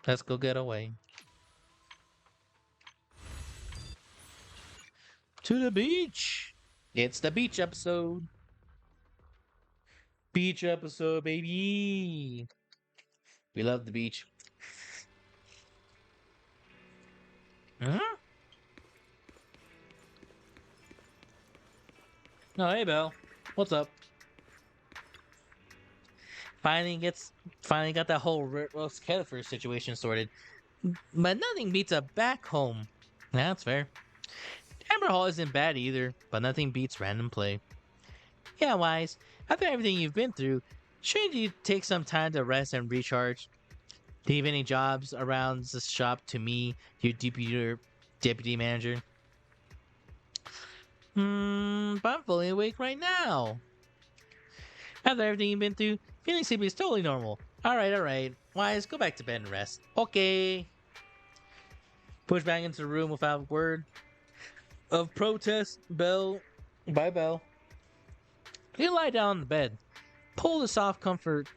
Let's go get away. To the beach! It's the beach episode. Beach episode, baby! We love the beach. Huh? Oh, hey, Belle. What's up? Finally got that whole roast Kettifer situation sorted. But nothing beats a back home. That's fair. Amber Hall isn't bad either, but nothing beats random play. Yeah, Wise, after everything you've been through, shouldn't you take some time to rest and recharge? Leave any jobs around the shop to me, your deputy manager. But I'm fully awake right now. After everything you've been through, feeling sleepy is totally normal. Alright. Wise, go back to bed and rest. Okay. Push back into the room without a word of protest, Belle. Bye, Belle. You lie down on the bed. Pull the soft comfort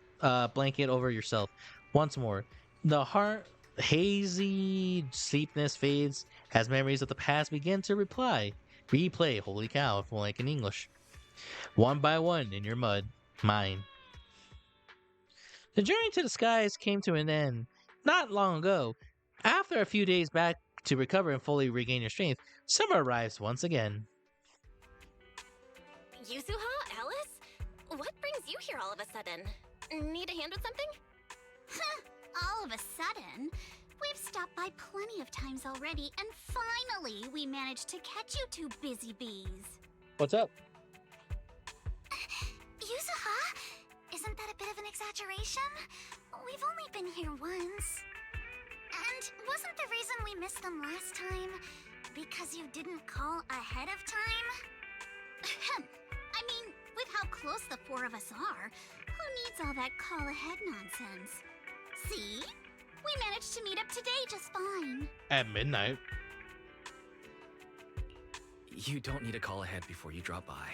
blanket over yourself. Once more. The heart hazy sleepiness fades as memories of the past begin to replay, holy cow, if like in English. One by one in your mind. The journey to the skies came to an end not long ago. After a few days back to recover and fully regain your strength, summer arrives once again. Yuzuha, Alice? What brings you here all of a sudden? Need a hand with something? All of a sudden? We've stopped by plenty of times already, and finally we managed to catch you two busy bees. What's up? Yuzuha? Isn't that a bit of an exaggeration? We've only been here once. And wasn't the reason we missed them last time because you didn't call ahead of time? I mean, with how close the four of us are, who needs all that call ahead nonsense? See? We managed to meet up today just fine. At midnight. You don't need a call ahead before you drop by.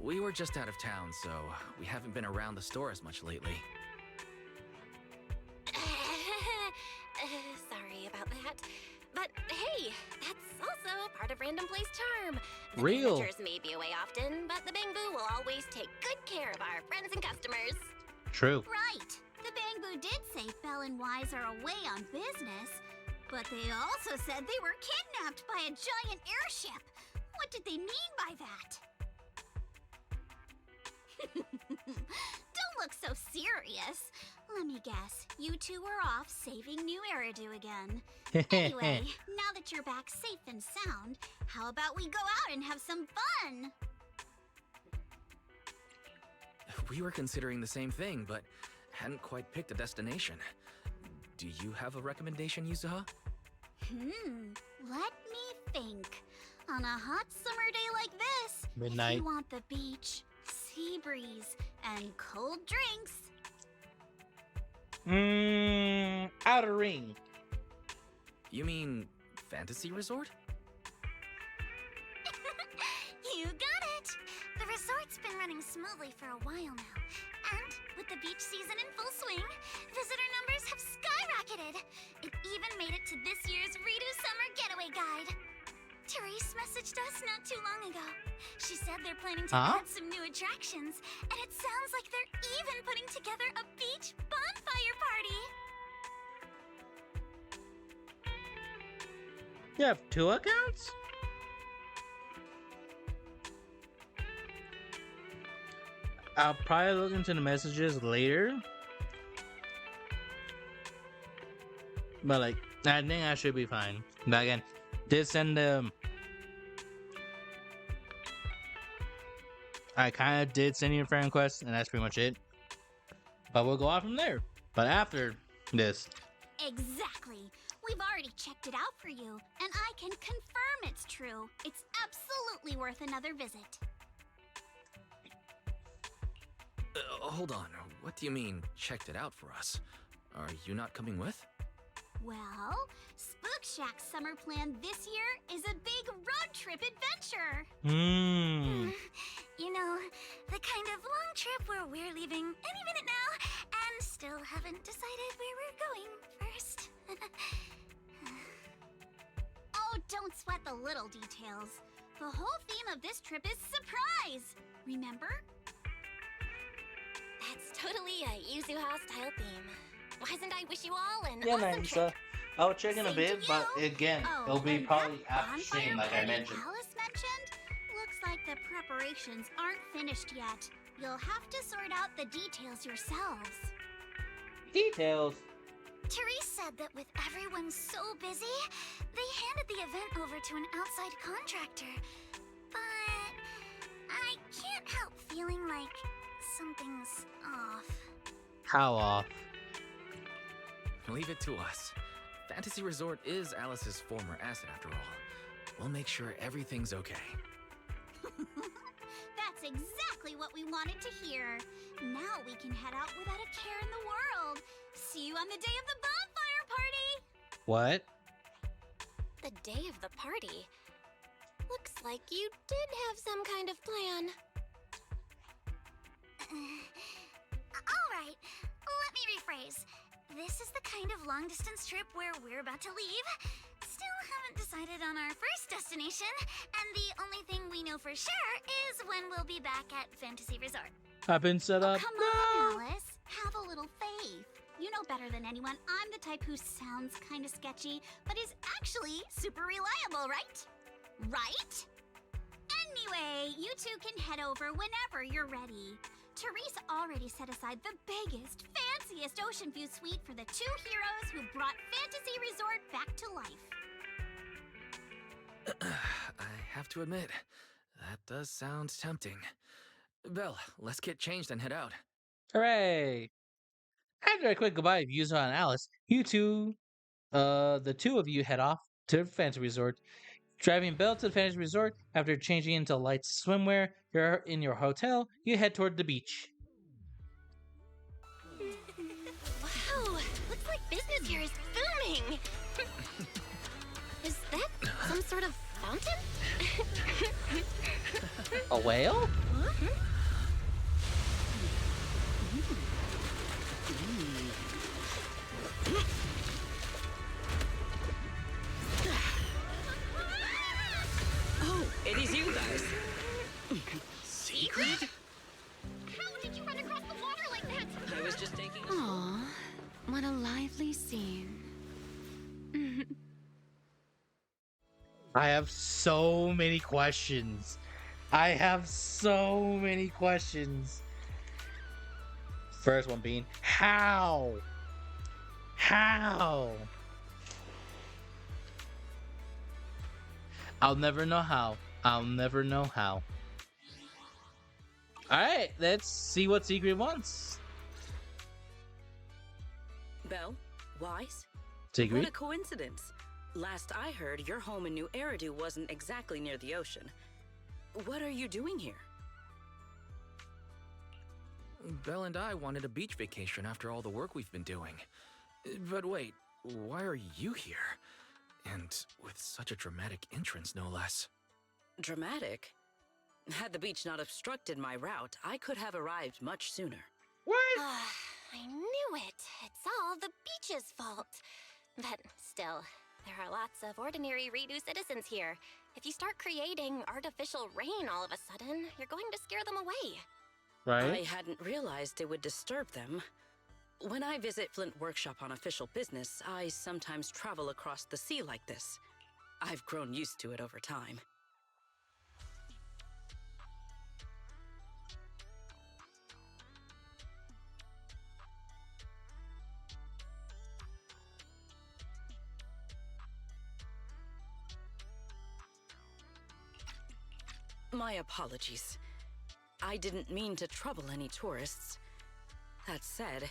We were just out of town, so we haven't been around the store as much lately. Sorry about that. But hey, that's also part of Random Play's charm. The Real. managers may be away often, but the Bangbu will always take good care of our friends and customers. True. Right. The Bangbu did say Belle and Wise are away on business, but they also said they were kidnapped by a giant airship. What did they mean by that? Don't look so serious. Let me guess, you two were off saving New Eridu again. Anyway, now that you're back safe and sound, how about we go out and have some fun? We were considering the same thing, but hadn't quite picked a destination. Do you have a recommendation, Yuzuha? Let me think. On a hot summer day like this, Midnight. if you want the beach, sea breeze, and cold drinks, Outer Ring. You mean Fantasy Resort? you got it! The resort's been running smoothly for a while now. And with the beach season in full swing, visitor numbers have skyrocketed. It even made it to this year's Redo Summer Getaway Guide. Therese messaged us not too long ago. She said they're planning to add some new attractions, and it sounds like they're even putting together a beach bonfire party. You have 2 accounts? I'll probably look into the messages later. But like, I think I should be fine. But again, did send them. I kind of did send you a friend request, and that's pretty much it. But we'll go on from there. But after this, Exactly. We've already checked it out for you, and I can confirm it's true. It's absolutely worth another visit. Hold on. What do you mean, checked it out for us? Are you not coming with? Well, Spook Shack's summer plan this year is a big road trip adventure. You know, the kind of long trip where we're leaving any minute now and still haven't decided where we're going first. Oh, don't sweat the little details. The whole theme of this trip is surprise! Remember? That's totally a Yuzuha style theme. Why isn't I wish you all an Yeah, awesome Nagisa. trip? I'll check in a Same bit, to but you. again, Oh, it'll be and probably that after bonfire stream, like I party mentioned. Alice mentioned? Looks like the preparations aren't finished yet. You'll have to sort out the details yourselves. Details. Therese said that with everyone so busy, they handed the event over to an outside contractor. But I can't help feeling like something's off. How off? Leave it to us. Fantasy Resort is Alice's former asset, after all. We'll make sure everything's okay. That's exactly what we wanted to hear. Now we can head out without a care in the world. See you on the day of the bonfire party! What? The day of the party? Looks like you did have some kind of plan. Alright, let me rephrase. This is the kind of long-distance trip where we're about to leave. Still haven't decided on our first destination, and the only thing we know for sure is when we'll be back at Fantasy Resort. I've been set Oh, up. come on, Alice. Have a little faith. You know better than anyone I'm the type who sounds kind of sketchy, but is actually super reliable, right? Right? Anyway, you two can head over whenever you're ready. Therese already set aside the biggest, fanciest ocean view suite for the two heroes who brought Fantasy Resort back to life. I have to admit, that does sound tempting. Belle, let's get changed and head out. Hooray! After a quick goodbye of Yuzo and Alice, the two of you head off to the Fantasy Resort. Driving Belle to the Fantasy Resort, after changing into light swimwear, you're in your hotel, you head toward the beach. Wow, looks like business here is booming. Is that some sort of fountain? A whale? Huh? Oh, it is you guys. Secret? How did you run across the water like that? I was just taking a Aw, what a lively scene. I have so many questions. I have so many questions. First one being, how? How? I'll never know how. I'll never know how. Alright, let's see what Secret wants. Belle, Wise? What Secret? a coincidence. Last I heard, your home in New Eridu wasn't exactly near the ocean. What are you doing here? Belle and I wanted a beach vacation after all the work we've been doing. But wait, why are you here? And with such a dramatic entrance, no less. Dramatic? Had the beach not obstructed my route, I could have arrived much sooner. What? I knew it. It's all the beach's fault. But still, there are lots of ordinary Redo citizens here. If you start creating artificial rain all of a sudden, you're going to scare them away. Right? I hadn't realized it would disturb them. When I visit Flint Workshop on official business, I sometimes travel across the sea like this. I've grown used to it over time. My apologies. I didn't mean to trouble any tourists. That said,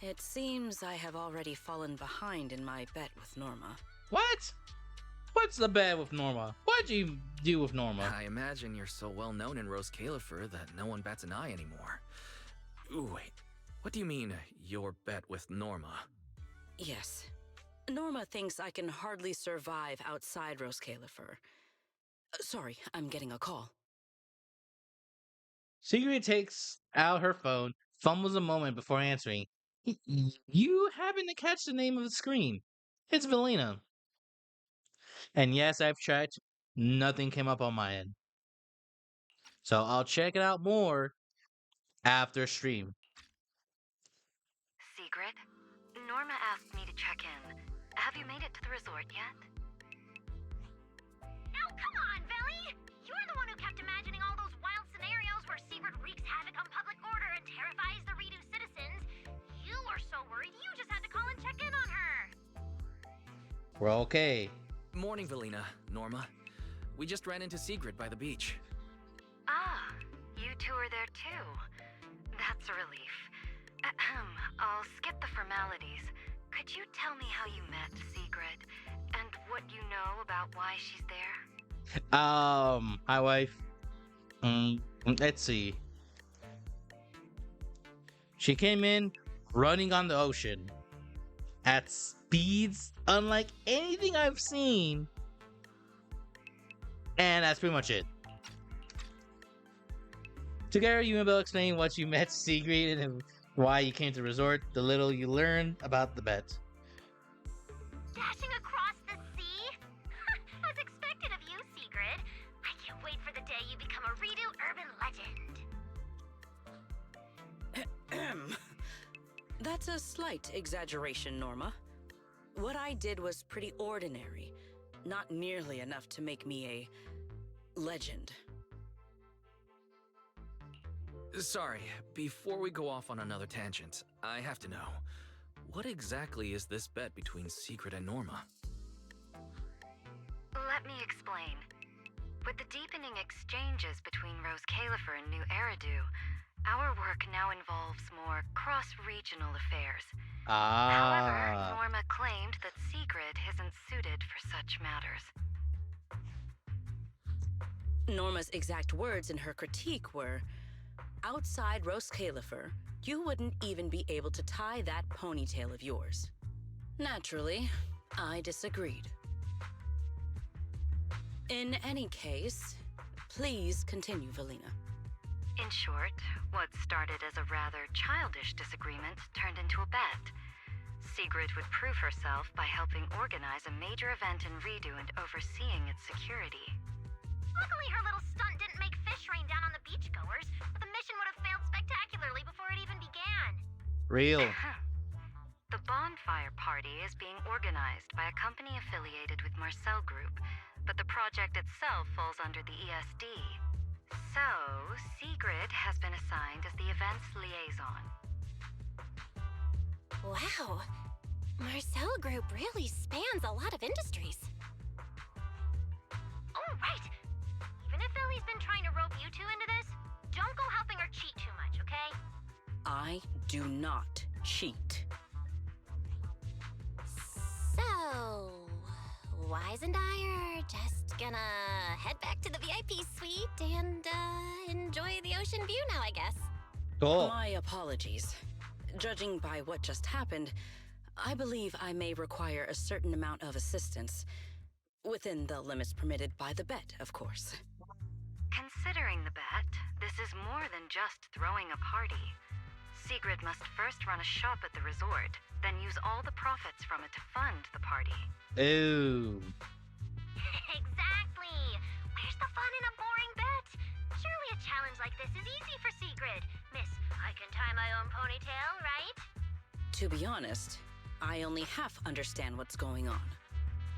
it seems I have already fallen behind in my bet with Norma. What? What's the bad with Norma? What'd you do with Norma? I imagine you're so well known in Rose Califer that no one bats an eye anymore. Ooh, wait, what do you mean, your bet with Norma? Yes. Norma thinks I can hardly survive outside Rose Califer. Sorry, I'm getting a call. Secret takes out her phone, fumbles a moment before answering. You happen to catch the name of the screen. It's Velina. And yes, I've checked. Nothing came up on my end. So I'll check it out more after stream. Secret? Norma asked me to check in. Have you made it to the resort yet? Now, come on, Velly! You're the one who kept imagining all those wild scenarios where Secret wreaks havoc on public order and terrifies the Redo citizens. You were so worried you just had to call and check in on her. We're okay. Morning, Velina, Norma. We just ran into Sigrid by the beach. Ah, you two are there too. That's a relief. Ahem, I'll skip the formalities. Could you tell me how you met Sigrid? And what you know about why she's there? Hi wife. Let's see. She came in running on the ocean at speeds unlike anything I've seen. And that's pretty much it. Together, you will explain what you met Sigrid and why you came to the resort, the little you learned about the bet. Dashing across the sea? As expected of you, Sigrid. I can't wait for the day you become a Redo urban legend. That's a slight exaggeration, Norma. What I did was pretty ordinary, not nearly enough to make me a legend. Sorry, before we go off on another tangent, I have to know. What exactly is this bet between Sigrid and Norma? Let me explain. With the deepening exchanges between Rose Califer and New Eridu, our work now involves more cross-regional affairs. However, Norma claimed that Sigrid isn't suited for such matters. Norma's exact words in her critique were, outside Rose Califer, you wouldn't even be able to tie that ponytail of yours. Naturally, I disagreed. In any case, please continue, Velina. In short, what started as a rather childish disagreement turned into a bet. Sigrid would prove herself by helping organize a major event in Redo and overseeing its security. Luckily, her little stunt didn't make fish rain down on the beachgoers, but the mission would have failed spectacularly before it even began. Real. The bonfire party is being organized by a company affiliated with Marcel Group, but the project itself falls under the ESD. So, Sigrid has been assigned as the event's liaison. Wow. Marcel Group really spans a lot of industries. Oh, right! Even if Ellie's been trying to rope you two into this, don't go helping her cheat too much, okay? I do not cheat. So, Wise and I are just gonna head back to the VIP suite and enjoy the ocean view now, I guess. Cool. My apologies. Judging by what just happened, I believe I may require a certain amount of assistance. Within the limits permitted by the bet, of course. Considering the bet, this is more than just throwing a party. Sigrid must first run a shop at the resort, then use all the profits from it to fund the party. Ooh. Exactly! Where's the fun in a boring bet? Surely a challenge like this is easy for Sigrid. Miss, I can tie my own ponytail, right? To be honest, I only half understand what's going on.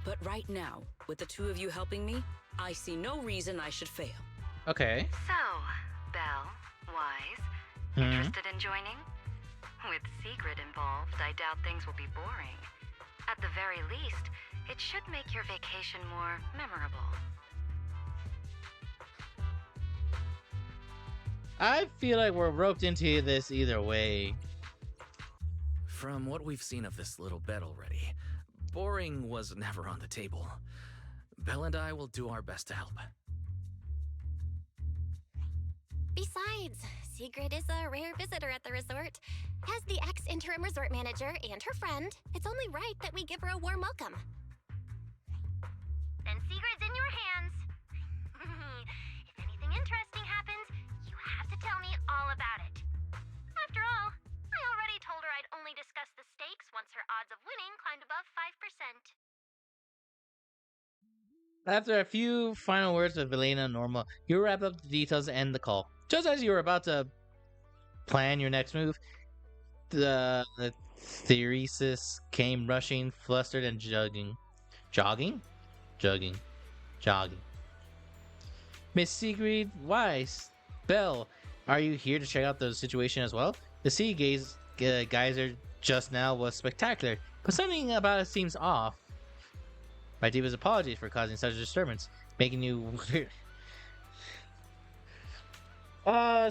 But right now, with the two of you helping me, I see no reason I should fail. Okay. So, Belle, Wise, interested in joining? With Sigrid involved, I doubt things will be boring. At the very least, it should make your vacation more memorable. I feel like we're roped into this either way. From what we've seen of this little bet already, boring was never on the table. Belle and I will do our best to help. Besides, Sigrid is a rare visitor at the resort. As the ex-interim resort manager and her friend, it's only right that we give her a warm welcome. Then Sigrid's in your hands. If anything interesting happens, you have to tell me all about it. After all, I already told her I'd only discuss the stakes once her odds of winning climbed above 5%. After a few final words with Velena and Norma, you wrap up the details and end the call. Just as you were about to plan your next move, the Theresis came rushing, flustered, and jogging. Jogging? Jogging. Miss Sigrid, Weiss, Belle, are you here to check out the situation as well? The sea geyser just now was spectacular, but something about it seems off. My deepest apologies for causing such a disturbance, making you weird.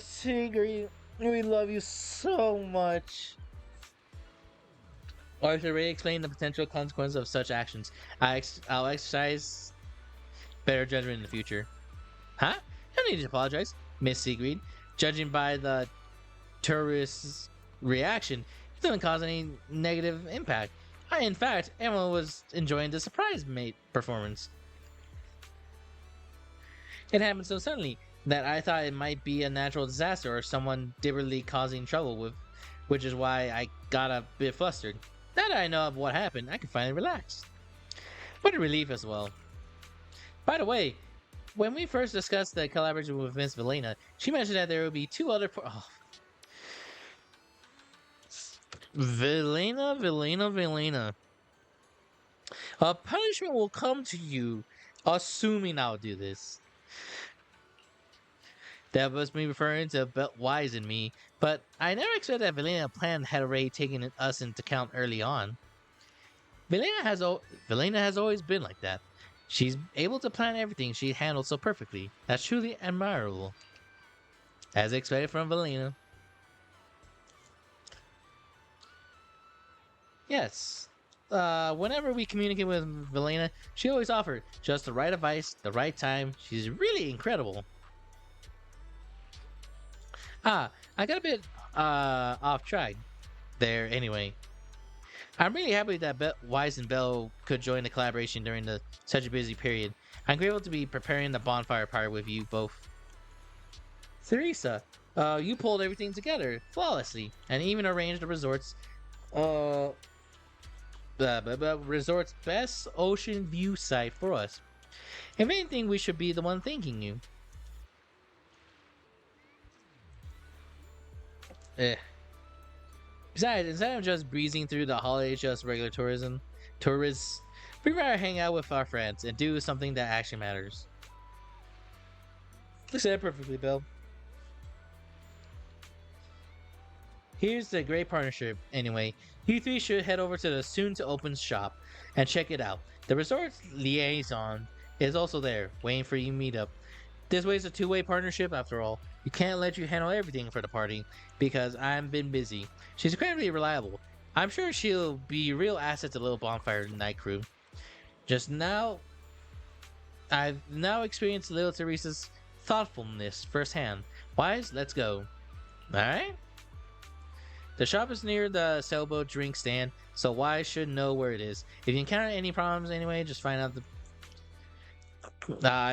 Sigrid, we love you so much. Arthur Ray explained the potential consequences of such actions. I'll exercise better judgment in the future. Huh? You don't need to apologize, Miss Sigrid. Judging by the tourist's reaction, it doesn't cause any negative impact. In fact, everyone was enjoying the surprise mate performance. It happened so suddenly that I thought it might be a natural disaster or someone deliberately causing trouble, which is why I got a bit flustered. Now that I know of what happened, I can finally relax. What a relief as well. By the way, when we first discussed the collaboration with Miss Velena, she mentioned that there would be two other Velena. A punishment will come to you, assuming I'll do this. That was me referring to Wise and me, but I never expected that Velena plan had already taken us into account early on. Velena has always been like that. She's able to plan everything she handles so perfectly. That's truly admirable. As expected from Velena. Yes. Whenever we communicate with Velena, she always offered just the right advice, the right time. She's really incredible. I got a bit off track there anyway. I'm really happy that Wise and Belle could join the collaboration during such a busy period. I'm grateful to be preparing the bonfire party with you both. Theresa, you pulled everything together flawlessly and even arranged the resort's best ocean view site for us. If anything, we should be the one thanking you. Besides, instead of just breezing through the holidays just regular tourists, we'd rather hang out with our friends and do something that actually matters. You said it perfectly, Bill. Here's the great partnership, anyway. You three should head over to the soon-to-open shop and check it out. The resort's liaison is also there, waiting for you to meet up. This way is a two-way partnership, after all. You can't let you handle everything for the party, because I've been busy. She's incredibly reliable. I'm sure she'll be a real asset to the little bonfire night crew. I've now experienced little Teresa's thoughtfulness firsthand. Wise, let's go. Alright? The shop is near the sailboat drink stand, so Wise should know where it is. If you encounter any problems anyway, just find out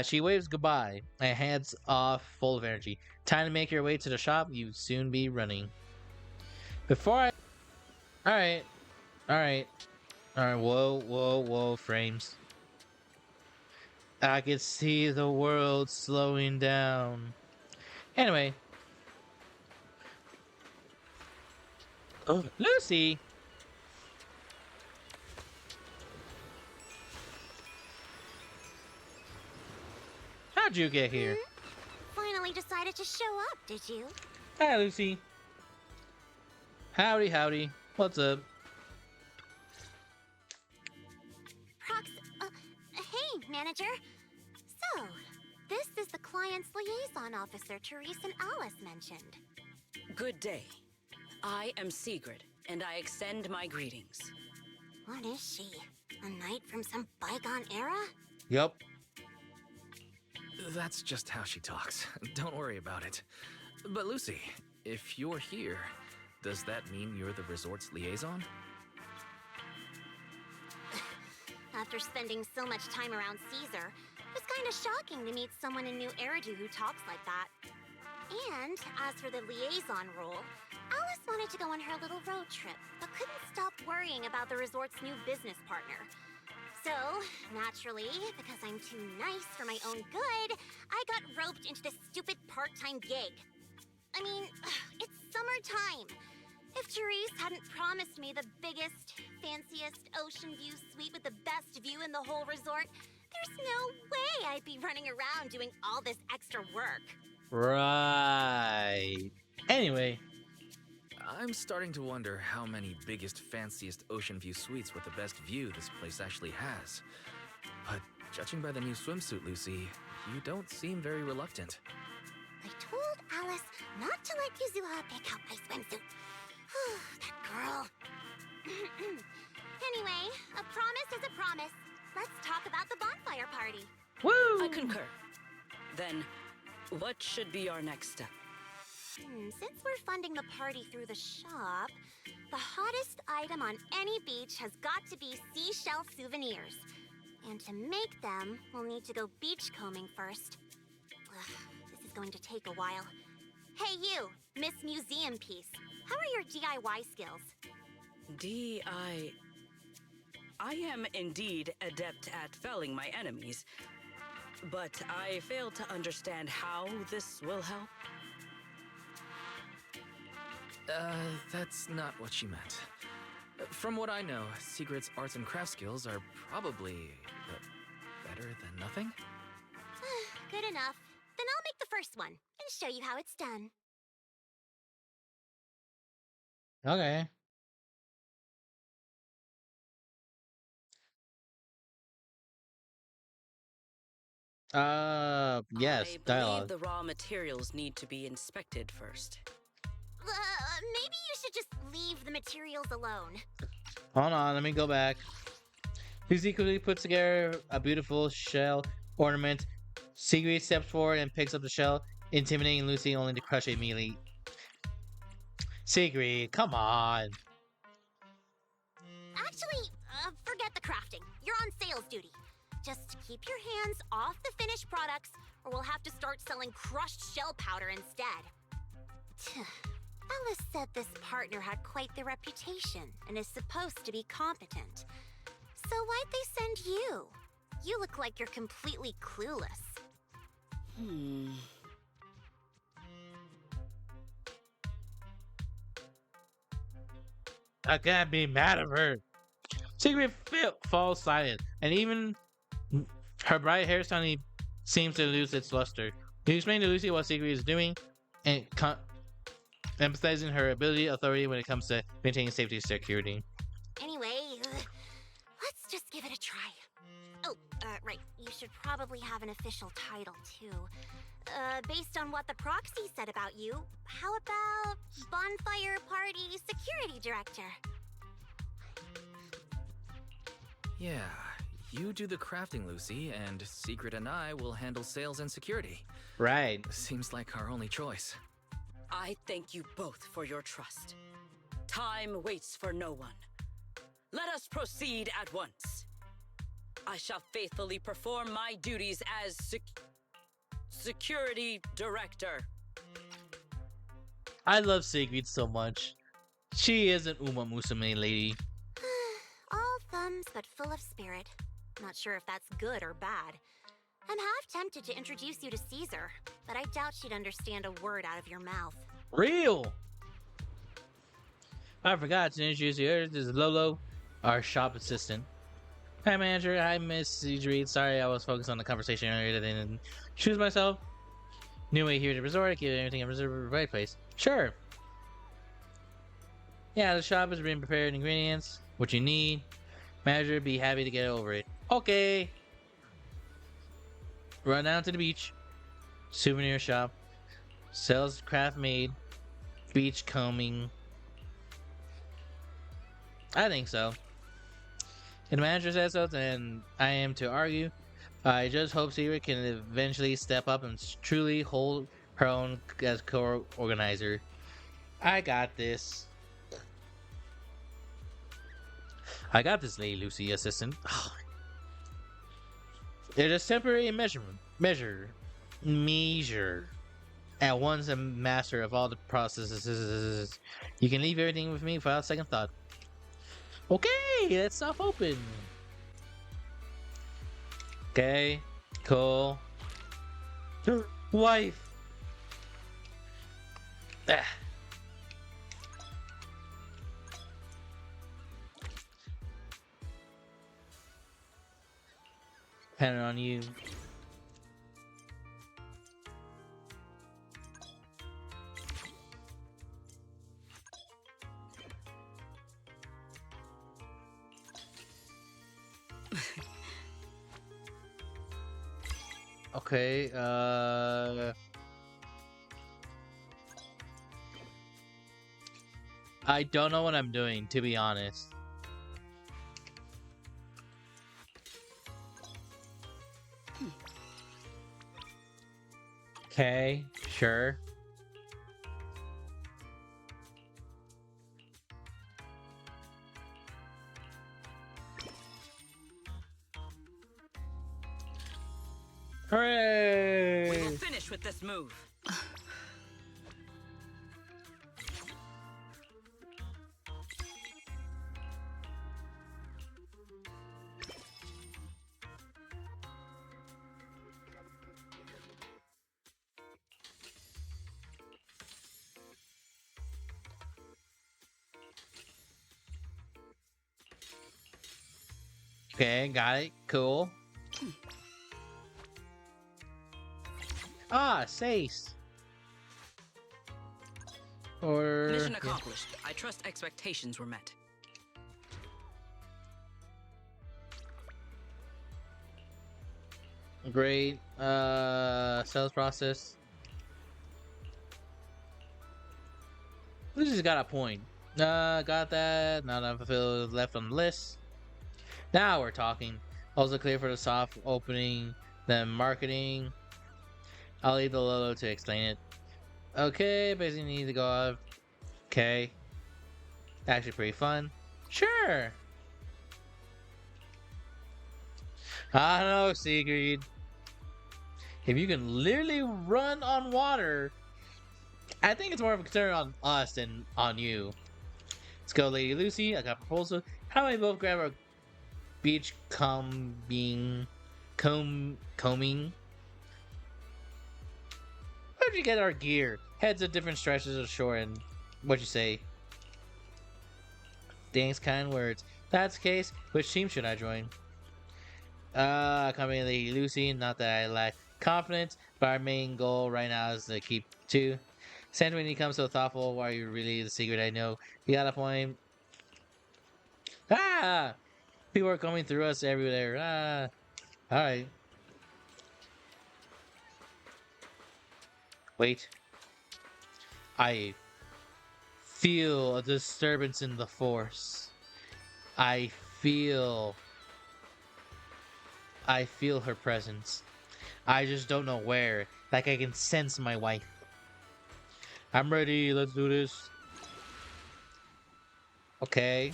she waves goodbye and heads off full of energy. Time to make your way to the shop. You'll soon be running. Alright. Whoa, frames. I can see the world slowing down. Anyway. Oh, Lucy! How'd you get here? Finally decided to show up, did you? Hi, Lucy. Howdy. What's up? Hey, manager. So, this is the client's liaison officer Therese and Alice mentioned. Good day. I am Sigrid, and I extend my greetings. What is she? A knight from some bygone era? Yup. That's just how she talks. Don't worry about it. But Lucy, if you're here, does that mean you're the resort's liaison? After spending so much time around Caesar, it's kind of shocking to meet someone in New Eridu who talks like that. And as for the liaison role, Alice wanted to go on her little road trip, but couldn't stop worrying about the resort's new business partner. So, naturally, because I'm too nice for my own good, I got roped into this stupid part-time gig. I mean, it's summertime. If Therese hadn't promised me the biggest, fanciest ocean view suite with the best view in the whole resort, there's no way I'd be running around doing all this extra work. Right. Anyway. I'm starting to wonder how many biggest, fanciest ocean view suites with the best view this place actually has. But judging by the new swimsuit, Lucy, you don't seem very reluctant. I told Alice not to let Yuzua pick out my swimsuit. That girl. Anyway, a promise is a promise. Let's talk about the bonfire party. Woo! I concur. Then, what should be our next step? Since we're funding the party through the shop, the hottest item on any beach has got to be seashell souvenirs. And to make them, we'll need to go beachcombing first. This is going to take a while. Hey you, Miss Museum Piece. How are your DIY skills? I am indeed adept at felling my enemies, but I fail to understand how this will help. That's not what she meant. From what I know, Secret's arts and craft skills are probably better than nothing. Good enough. Then I'll make the first one and show you how it's done. Okay. Yes, I believe dialogue. the raw materials need to be inspected first. Maybe you should just leave the materials alone. Hold on, let me go back. Lucy quickly puts together a beautiful shell ornament. Sigrid steps forward and picks up the shell, intimidating Lucy only to crush it immediately. Sigrid, come on. Actually, forget the crafting. You're on sales duty. Just keep your hands off the finished products, or we'll have to start selling crushed shell powder instead. Alice said this partner had quite the reputation and is supposed to be competent. So why'd they send you? You look like you're completely clueless. I can't be mad at her. Sigrid falls silent, and even her bright hair suddenly seems to lose its luster. You explain to Lucy what Sigrid is doing, and emphasizing her ability authority when it comes to maintaining safety and security. Anyway, let's just give it a try. Oh, right. You should probably have an official title, too. Based on what the proxy said about you, how about Bonfire Party Security Director? Yeah, you do the crafting, Lucy, and Secret and I will handle sales and security. Right. Seems like our only choice. I thank you both for your trust. Time waits for no one. Let us proceed at once. I shall faithfully perform my duties as Security Director. I love Sigrid so much. She is an Uma Musume lady. All thumbs but full of spirit. Not sure if that's good or bad. I'm half tempted to introduce you to Caesar, but I doubt she'd understand a word out of your mouth. Real! I forgot to introduce you. This is Lolo, our shop assistant. Hi, manager. Hi, Miss Sigrid. Sorry, I was focused on the conversation earlier. I didn't choose myself. New way here at the resort. Give everything a reserved right place. Sure. Yeah, the shop has been prepared ingredients. What you need. Manager, be happy to get over it. Okay. Run down to the beach. Souvenir shop. Sells craft made. Beach combing. I think so. If the manager says so, then I am to argue. I just hope Secret can eventually step up and truly hold her own as co-organizer. I got this. I got this, Lady Lucy, assistant. It is temporary measure. At once a master of all the processes. You can leave everything with me without second thought. Okay, let's stop open. Okay, cool. Wife. Ah. Depending on you. Okay, I don't know what I'm doing, to be honest. Okay, sure. We Hooray! will finish with this move. Okay, got it. Cool. Ah, Sace. Or Mission accomplished. I trust expectations were met. great. Sales process. Lucy's got a point. Got that. Not unfulfilled left on the list. Now we're talking. Also clear for the soft opening, then marketing. I'll leave the Lolo to explain it. Okay, basically need to go off. Okay. Actually pretty fun. Sure. I don't know, Sigrid. If you can literally run on water, I think it's more of a concern on us than on you. Let's go, Lady Lucy. I got a proposal. How about we both grab our beach combing? Where'd you get our gear? Heads at different stretches of shore and what'd you say? Thanks, kind words. That's the case. Which team should I join? Accompany Lady Lucy. Not that I lack confidence, but our main goal right now is to keep two. Sand when he comes so thoughtful, why are you really the secret I know? You got a point. Ah! People are coming through us everywhere. Ah. Alright. Wait. I feel a disturbance in the force. I feel her presence. I just don't know where. Like I can sense my wife. I'm ready. Let's do this. Okay.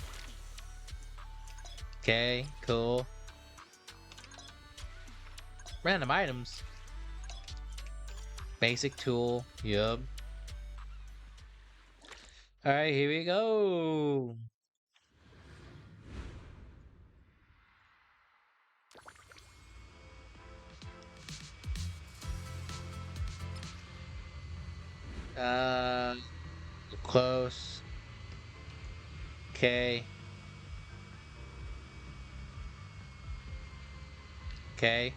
Okay, cool. Random items. Basic tool. Yup. Alright, here we go. Close. Okay. Okay.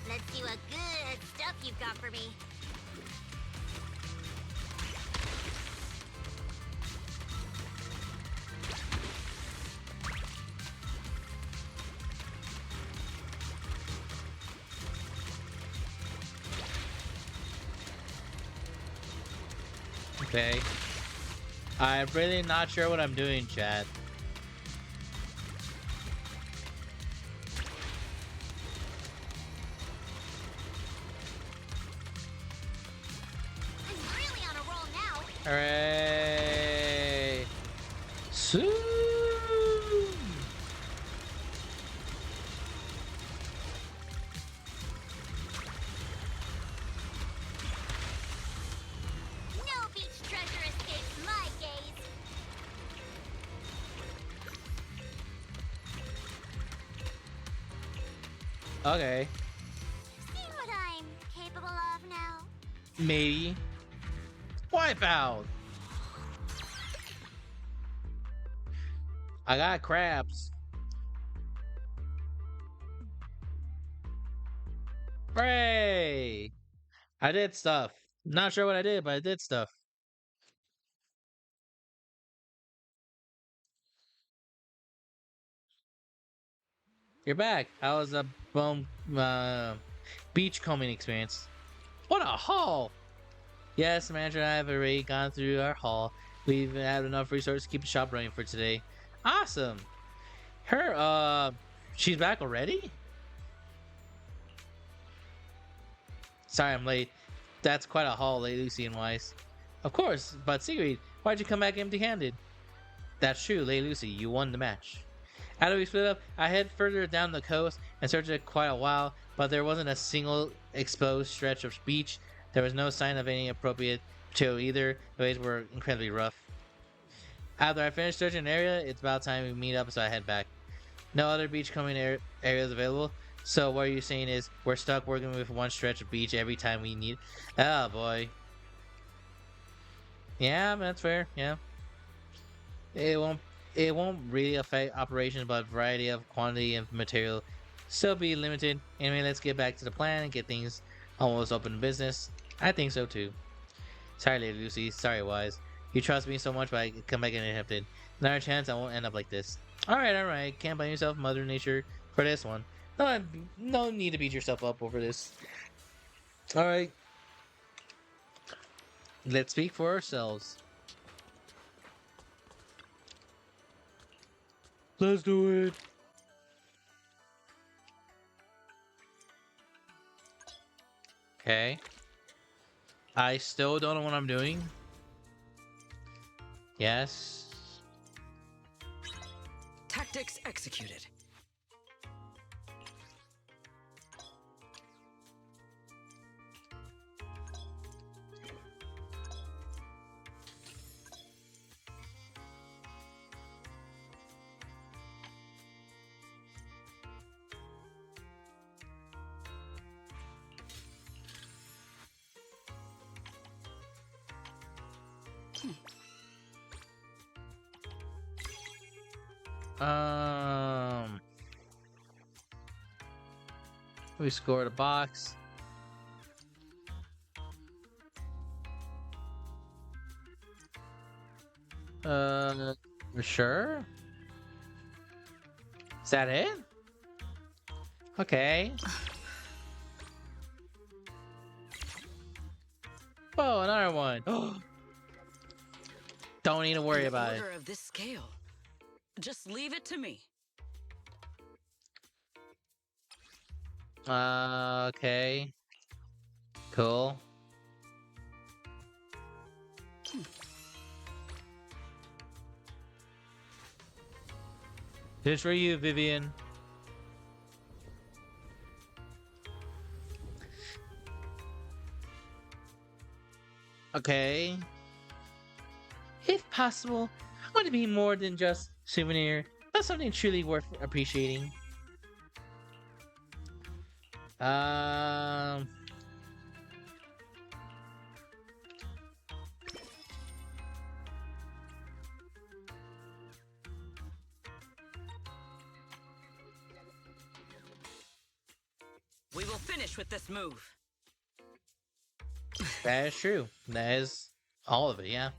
Let's see what good stuff you've got for me. Okay. I'm really not sure what I'm doing, chat. I'm really on a roll now. Hooray! Soon! Okay. Seen what I'm capable of now. Maybe. Wipeout! I got crabs. Hooray! I did stuff. Not sure what I did, but I did stuff. You're back. How was the beach combing experience? What a haul! Yes, the manager and I have already gone through our haul. We've had enough resources to keep the shop running for today. Awesome! She's back already? Sorry I'm late. That's quite a haul, Lady Lucy and Wise. Of course, but Sigrid, why'd you come back empty-handed? That's true, Lady Lucy, you won the match. After we split up, I headed further down the coast and searched it quite a while, but there wasn't a single exposed stretch of beach. There was no sign of any appropriate material either. The waves were incredibly rough. After I finished searching the area, it's about time we meet up, so I head back. No other beach combing areas available. So what you're saying is we're stuck working with one stretch of beach every time we need. Oh boy. Yeah, that's fair. Yeah. It won't really affect operations, but variety of quantity and material still be limited. Anyway, let's get back to the plan and get things almost open to business. I think so too. Sorry, Lady Lucy. Sorry, Wise. You trust me so much, but I come back uninhibited. Another chance, I won't end up like this. All right. Can't blame yourself, Mother Nature, for this one. No need to beat yourself up over this. All right. Let's speak for ourselves. Let's do it. Okay. I still don't know what I'm doing. Yes. Tactics executed. We scored a box. Sure. Is that it? Okay. Oh, another one. Don't need to worry about it. Order of this scale. Just leave it to me. Okay. Cool. This for you, Vivian. Okay. If possible, I want to be more than just souvenir, but something truly worth appreciating. Um. We will finish with this move. That is true. That is all of it, yeah.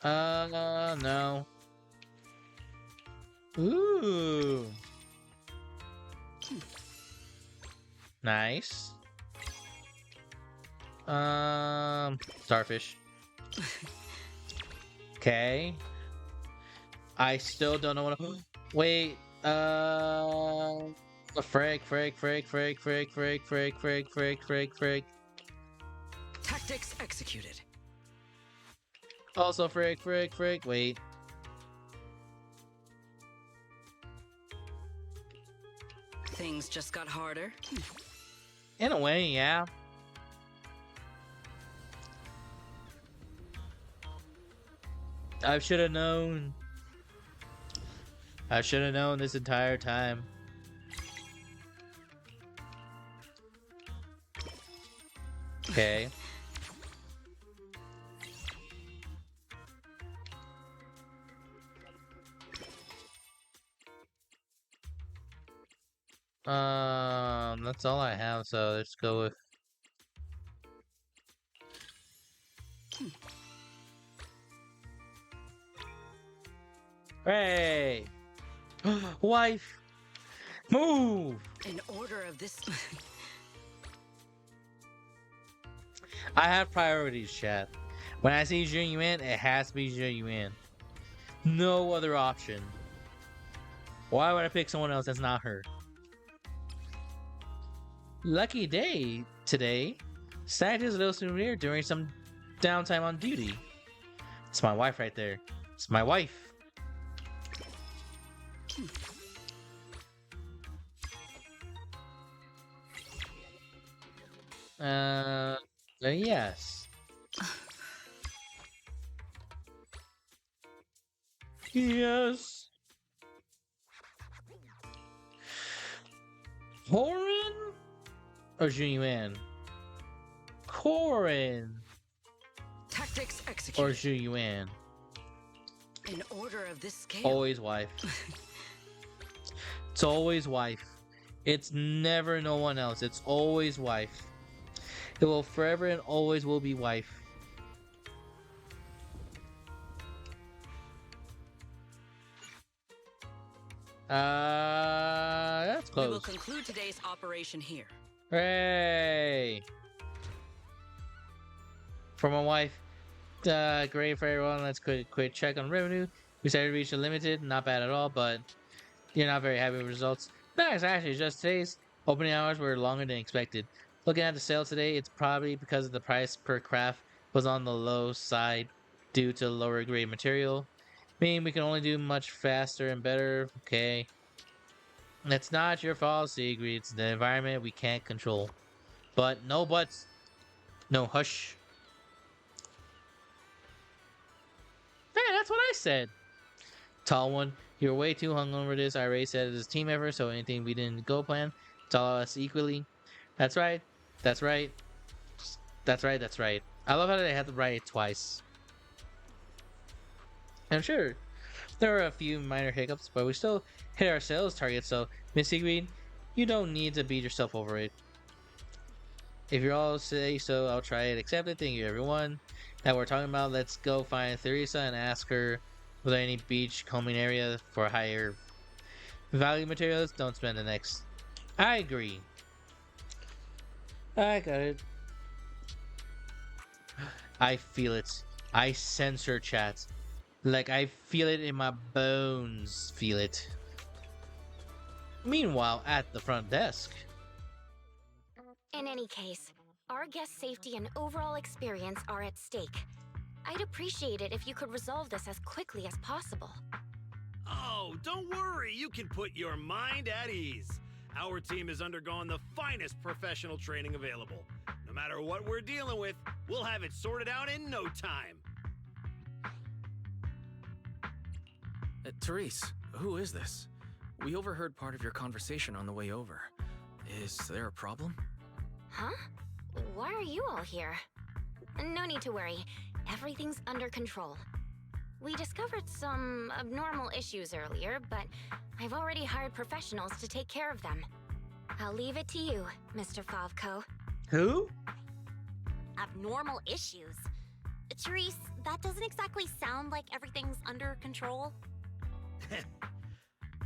No. Ooh. Nice. Starfish. Okay. I still don't know what. Wait. Frick. Tactics executed. Also, frick. Wait. Things just got harder. In a way, yeah. I should have known. I should have known this entire time. Okay. That's all I have, so let's go with. Hey! Wife! Move! In order of this. I have priorities, chat. When I see Jun Yuan, it has to be Jun Yuan. No other option. Why would I pick someone else that's not her? Lucky day today. Santa's a little souvenir during some downtime on duty. It's my wife right there. It's my wife. Yes. Yes. Corin or Junyuan? Corin Tactics or executed. Junyuan? In order of this scale. Always wife. It's always wife. It's never no one else. It's always wife. It will forever and always will be wife. That's We will close. conclude today's operation here. Hooray! For my wife, great for everyone. Let's quick check on revenue. We started to reach the limited, not bad at all, but you're not very happy with results. Nice, actually, just today's opening hours were longer than expected. Looking at the sale today, it's probably because the price per craft was on the low side due to lower grade material. Meaning we can only do much faster and better. Okay. It's not your fault, Sigrid. It's the environment we can't control. But no buts. No hush. Hey, that's what I said. Tall one, you're way too hung over this. I already said it's a team effort, so anything we didn't go plan, it's all of us equally. That's right. That's right. That's right. That's right. I love how they had to write it twice. I'm sure there were a few minor hiccups, but we still hit our sales target, so Miss Sigrid, you don't need to beat yourself over it. If you all say so, I'll try it. Accept it. Thank you, everyone. That we're talking about, let's go find Theresa and ask her was there any beach combing area for higher value materials. Don't spend the next. I agree. I got it. I feel it. I sense her, chat. Like I feel it in my bones. Feel it. Meanwhile, at the front desk. In any case, our guest safety and overall experience are at stake. I'd appreciate it if you could resolve this as quickly as possible. Oh, don't worry. You can put your mind at ease. Our team has undergone the finest professional training available. No matter what we're dealing with, we'll have it sorted out in no time. Therese, who is this? We overheard part of your conversation on the way over. Is there a problem? Huh? Why are you all here? No need to worry. Everything's under control. We discovered some abnormal issues earlier, but I've already hired professionals to take care of them. I'll leave it to you, Mr. Favko. Who? Abnormal issues. Therese, that doesn't exactly sound like everything's under control.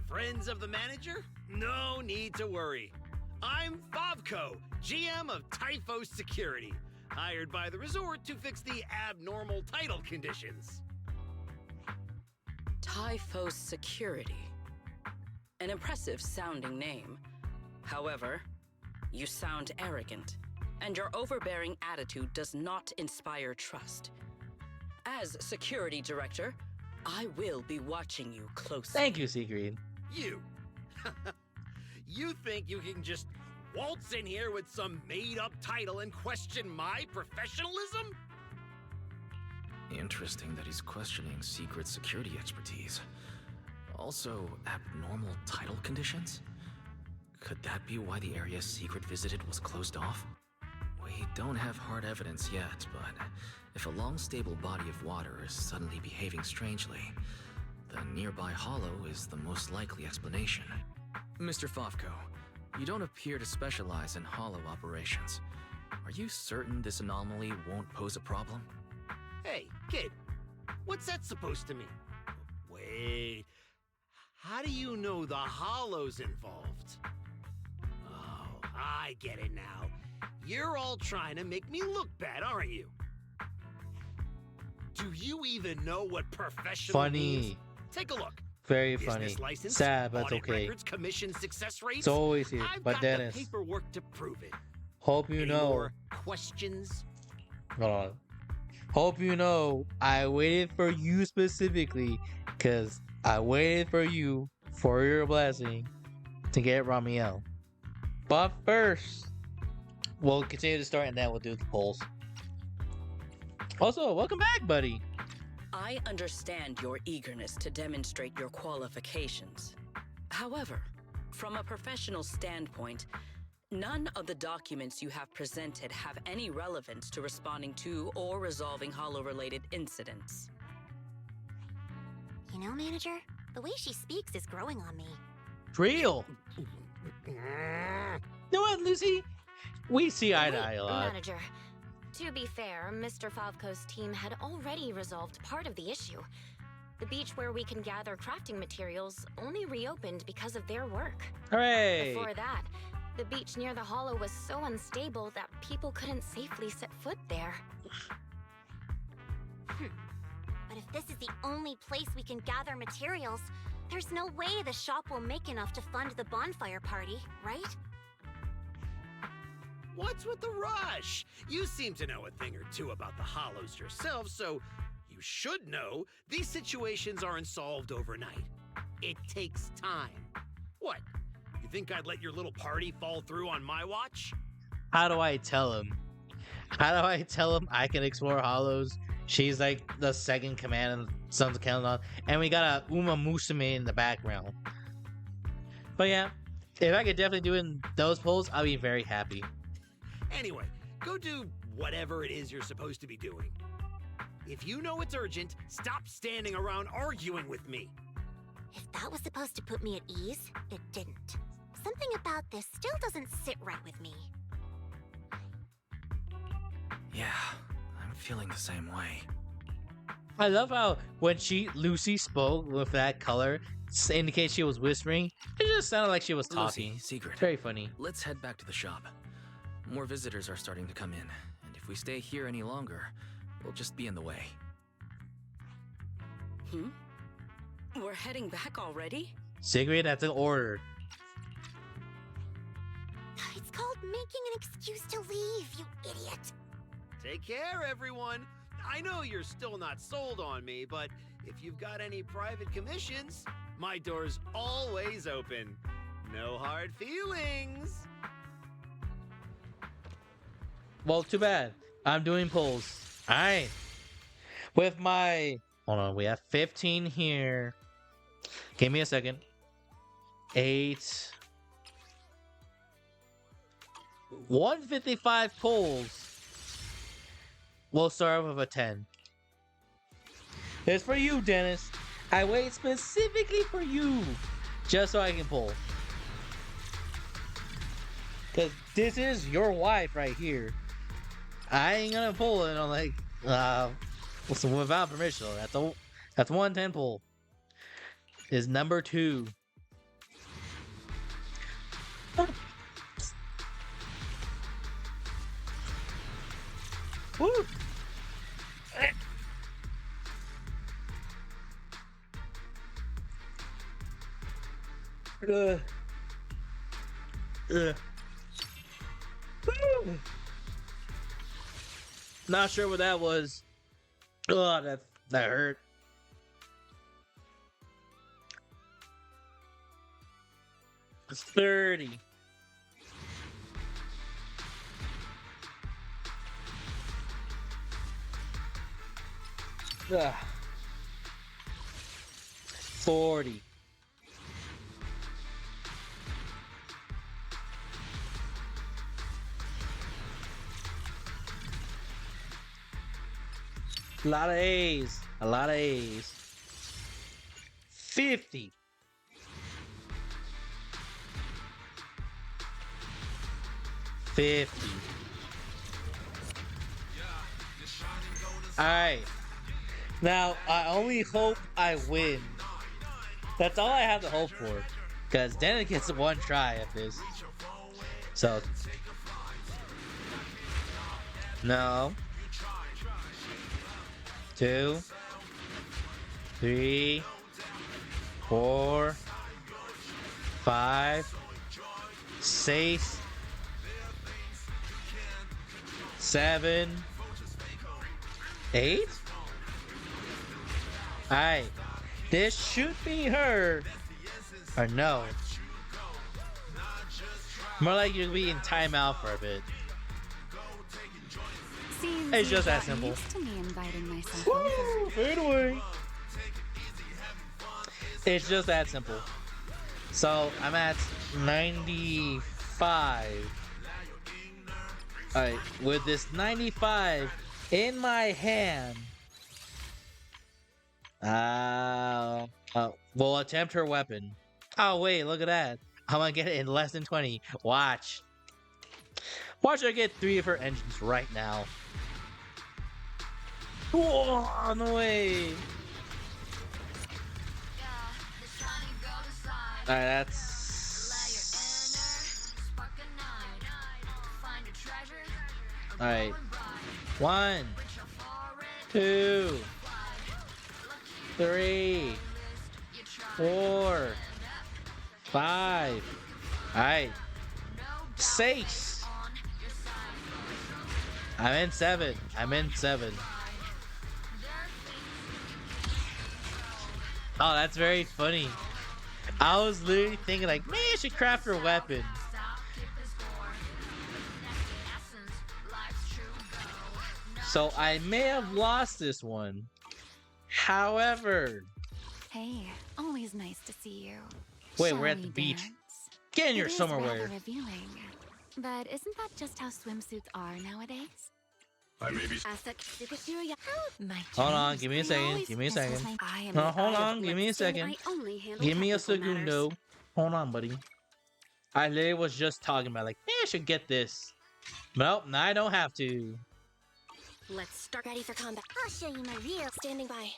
Friends of the manager? No need to worry. I'm Favko, GM of Typhos Security, hired by the resort to fix the abnormal title conditions. Typhos Security. An impressive sounding name. However, you sound arrogant, and your overbearing attitude does not inspire trust. As security director, I will be watching you closely. Thank you, Sigrid. You. You think you can just waltz in here with some made-up title and question my professionalism? Interesting that he's questioning secret security expertise. Also, abnormal title conditions? Could that be why the area Secret visited was closed off? We don't have hard evidence yet, but if a long, stable body of water is suddenly behaving strangely, the nearby hollow is the most likely explanation. Mr. Fofko, you don't appear to specialize in hollow operations. Are you certain this anomaly won't pose a problem? Hey, kid, what's that supposed to mean? Wait, how do you know the hollow's involved? Oh, I get it now. You're all trying to make me look bad, aren't you? Do you even know what professional means? Funny. Take a look. Very Business funny. license, Sad, but it's audit okay. records, commission success rates. It's always here. I've But got Dennis, the paperwork to prove it. hope you Any know. more questions? Hold on. Hope you know I waited for you specifically, because I waited for you for your blessing to get Ramiel. But first, we'll continue to start and then we'll do the polls. Also, welcome back, buddy. I understand your eagerness to demonstrate your qualifications. However, from a professional standpoint, none of the documents you have presented have any relevance to responding to or resolving Hollow-related incidents. You know, Manager, the way she speaks is growing on me. Real. You know what, Lucy? We see eye to eye a lot. Manager, to be fair, Mr. Favko's team had already resolved part of the issue. The beach where we can gather crafting materials only reopened because of their work. Hooray! Before that, the beach near the hollow was so unstable that people couldn't safely set foot there. But if this is the only place we can gather materials, there's no way the shop will make enough to fund the bonfire party, right? What's with the rush? You seem to know a thing or two about the hollows yourself, so you should know these situations aren't solved overnight. It takes time. What? You think I'd let your little party fall through on my watch? How do I tell him? How do I tell him I can explore hollows? She's like the second command and Sons of Caledon, and we got a Uma Musume in the background. But yeah, if I could definitely do it in those polls, I'll be very happy. Anyway, go do whatever it is you're supposed to be doing. If you know it's urgent, stop standing around arguing with me. If that was supposed to put me at ease, it didn't. Something about this still doesn't sit right with me. Yeah, I'm feeling the same way. I love how when Lucy spoke with that color, indicates she was whispering. It just sounded like she was talking. Lucy, secret. Very funny. Let's head back to the shop. More visitors are starting to come in, and if we stay here any longer, we'll just be in the way. We're heading back already? Sigrid, that's an order. It's called making an excuse to leave, you idiot. Take care, everyone. I know you're still not sold on me, but if you've got any private commissions, my door's always open. No hard feelings. Well, too bad. I'm doing polls. Alright. With my... Hold on, we have 15 here. Give me a second. 8. 155 polls. We'll start with a 10. It's for you, Dennis. I wait specifically for you. Just so I can pull. Because this is your wife right here. I ain't gonna pull it on like without permission. That's 110 pull. Is number 2. Woo! Woo! Not sure what that was. Oh, that hurt. It's 30. Ugh. 40. 50. A lot of A's. A lot of A's. 50. Alright. Now, I only hope I win. That's all I have to hope for. Because then it gets one try at this. So. No. 2, 3, 4, 5, 6, 7, 8. Alright. This should be her. Or no. More like you'll be in timeout for a bit. Seems It's just you've that gotten simple. used to me inviting myself Woo! over. Fade away. It's just that simple. So I'm at 95. Alright, with this 95 in my hand, we'll attempt her weapon. Oh wait, look at that. I'm gonna get it in less than 20. Watch. Watch her get 3 of her engines right now. Whoa, no way. Alright, that's... Alright. 1, 2, 3, 4, 5. Alright. 6. I'm in 7. I'm in 7. Oh, that's very funny. I was literally thinking like, man, I should craft her weapon. So I may have lost this one. However, Hey, always nice to see you. wait, Shall we're at we the beach. dance? Get in your It is summer rather wear. revealing. But isn't that just how swimsuits are nowadays? I may be. My Hold on, dreams. give me a I second. always- Give me a this was second. my- I am No, the hold eye of on. Give me a Blackstone. second. I only handle Give me a technical matters. segundo. Hold on, buddy. I literally was just talking about like, man, I should get this. Nope, now I don't have to. Let's start. Ready for combat. I'll show you my real. Standing by.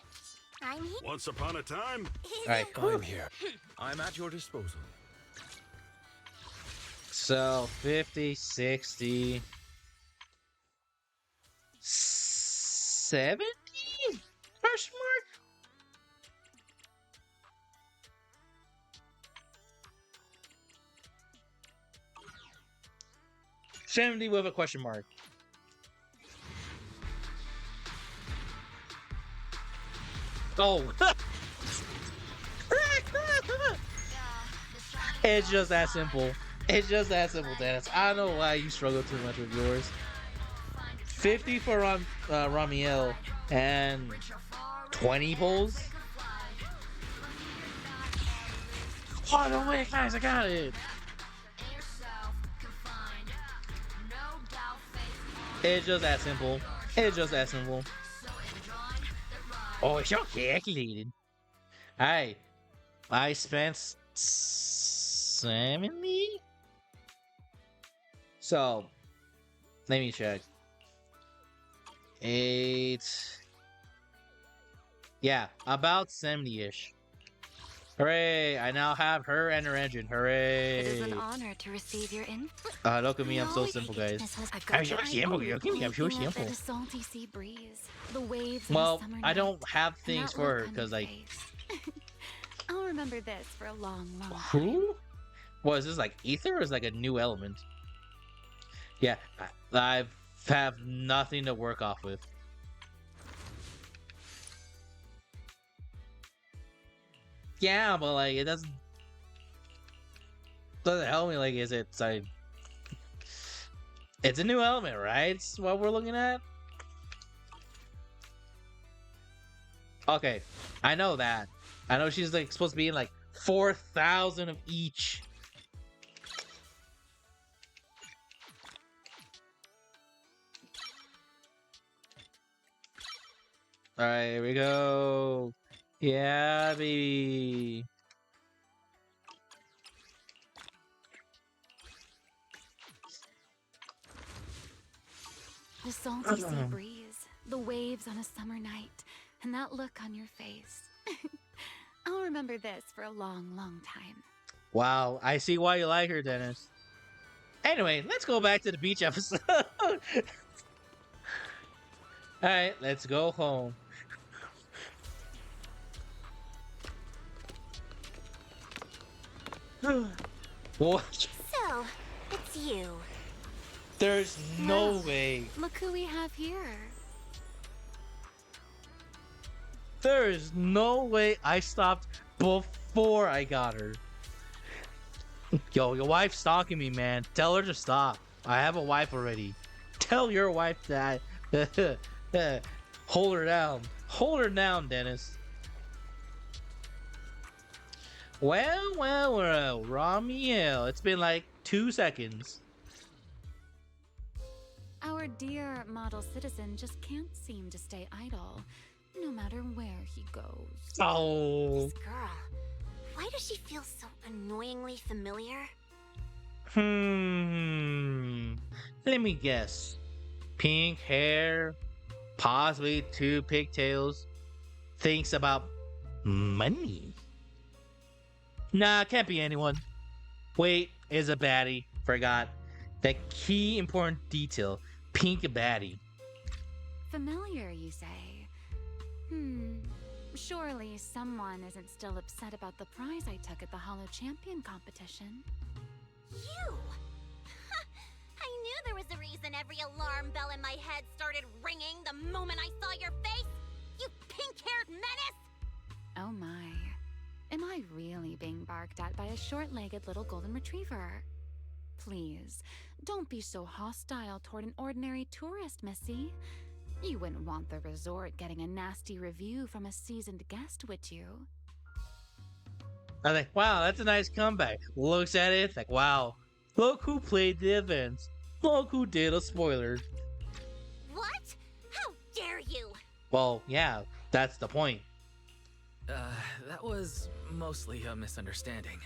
I'm here. Once upon a time. Alright, I'm here. I'm at your disposal. so 50, 60, 70? Question mark? $70 with a question mark. Oh. It's just that simple. It's just that simple, Dennis. I don't know why you struggle too much with yours. 50 for Ramiel and 20 pulls. Oh, no way, guys, I got it. It's just that simple. It's just that simple. Oh, it's all calculated. Alright. I spent 70? So, let me check. 8. Yeah, about 70-ish. Hooray! I now have her and her engine. It Hooray! is an honor to receive your input. Look at me, I'm so simple, guys. I've I'm got so your simple, eye you're on kidding me, I'm so looking up simple. at the salty sea breeze, the waves, and Well, the summer I don't nights, have and things that for look her on because, your like, face. I'll remember this for a long, long time. who? What is this, like ether or is it like a new element? Yeah, I have nothing to work off with. Yeah, but like it doesn't help me. Like, is it like it's a new element, right? It's what we're looking at. Okay, I know that. I know she's like supposed to be in like 4,000 of each. Alright, here we go. Yeah, baby. The salty sea breeze, the waves on a summer night, and that look on your face. I'll remember this for a long, long time. Wow, I see why you like her, Dennis. Anyway, let's go back to the beach episode. Alright, let's go home. What? So, it's you. There's no Wow. way. Look who we have here. There is no way I stopped before I got her. Yo, your wife's stalking me, man. Tell her to stop. I have a wife already. Tell your wife that. Hold her down. Hold her down, Dennis. Well, Ramiel. It's been like 2 seconds. Our dear model citizen just can't seem to stay idle, no matter where he goes. Oh. This girl. Why does she feel so annoyingly familiar? Let me guess. Pink hair, possibly 2 pigtails. Thinks about money. Nah, can't be anyone. Wait, is a baddie. Forgot. That key important detail. Pink baddie. Familiar, you say? Surely someone isn't still upset about the prize I took at the Hollow Champion competition. You! I knew there was a reason every alarm bell in my head started ringing the moment I saw your face! You pink-haired menace! Oh my. Am I really being barked at by a short-legged little golden retriever? Please, don't be so hostile toward an ordinary tourist, Missy. You wouldn't want the resort getting a nasty review from a seasoned guest, would you? I'm like, wow, that's a nice comeback. Looks at it, like, wow. Look who played the events. Look who did a spoiler. What? How dare you! Well, yeah, that's the point. That was mostly a misunderstanding.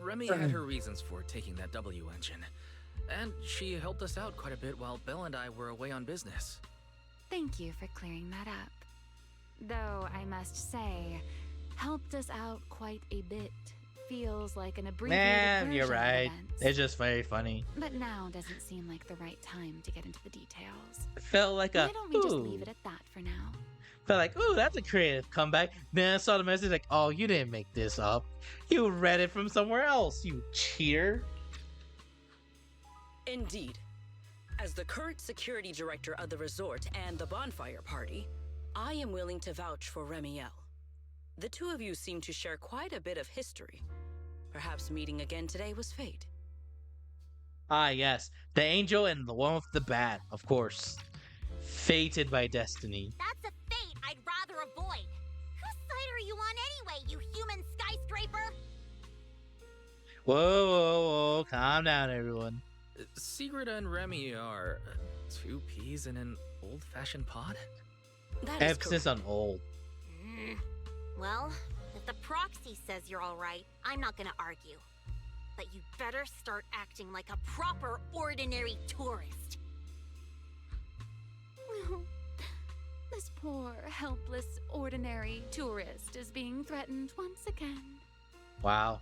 Remy had her reasons for taking that W engine, and she helped us out quite a bit while Belle and I were away on business. Thank you for clearing that up. Though I must say, helped us out quite a bit. Feels like an abbreviated Man, version you're of right. events. It's just very funny. But now doesn't seem like the right time to get into the details. It felt like a Why don't we just ooh. leave it at that for now? Felt like, ooh, that's a creative comeback. Then I saw the message like, oh, you didn't make this up. You read it from somewhere else, you cheater. Indeed. As the current security director of the resort and the bonfire party, I am willing to vouch for Remiel. The two of you seem to share quite a bit of history. Perhaps meeting again today was fate. Ah, yes. The angel and the one with the bat, of course. Fated by destiny. That's a fate I'd rather avoid! Whose side are you on anyway, you human skyscraper? Whoa, whoa, whoa. Calm down, everyone. Sigrid and Remy are 2 peas in an old-fashioned pod? That is Emphasis correct. on old. Well, if the proxy says you're alright, I'm not gonna argue. But you better start acting like a proper, ordinary tourist. This poor, helpless, ordinary tourist is being threatened once again. Wow.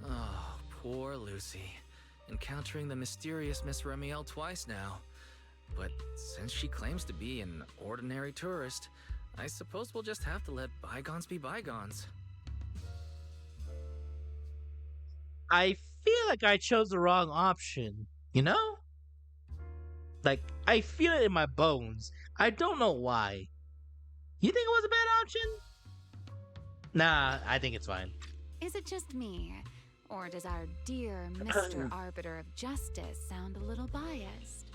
Oh, poor Lucy. Encountering the mysterious Miss Remiel twice now. But since she claims to be an ordinary tourist, I suppose we'll just have to let bygones be bygones. I feel like I chose the wrong option, you know? Like, I feel it in my bones. I don't know why. You think it was a bad option? Nah, I think it's fine. Is it just me? Or does our dear Mr. Arbiter of Justice sound a little biased?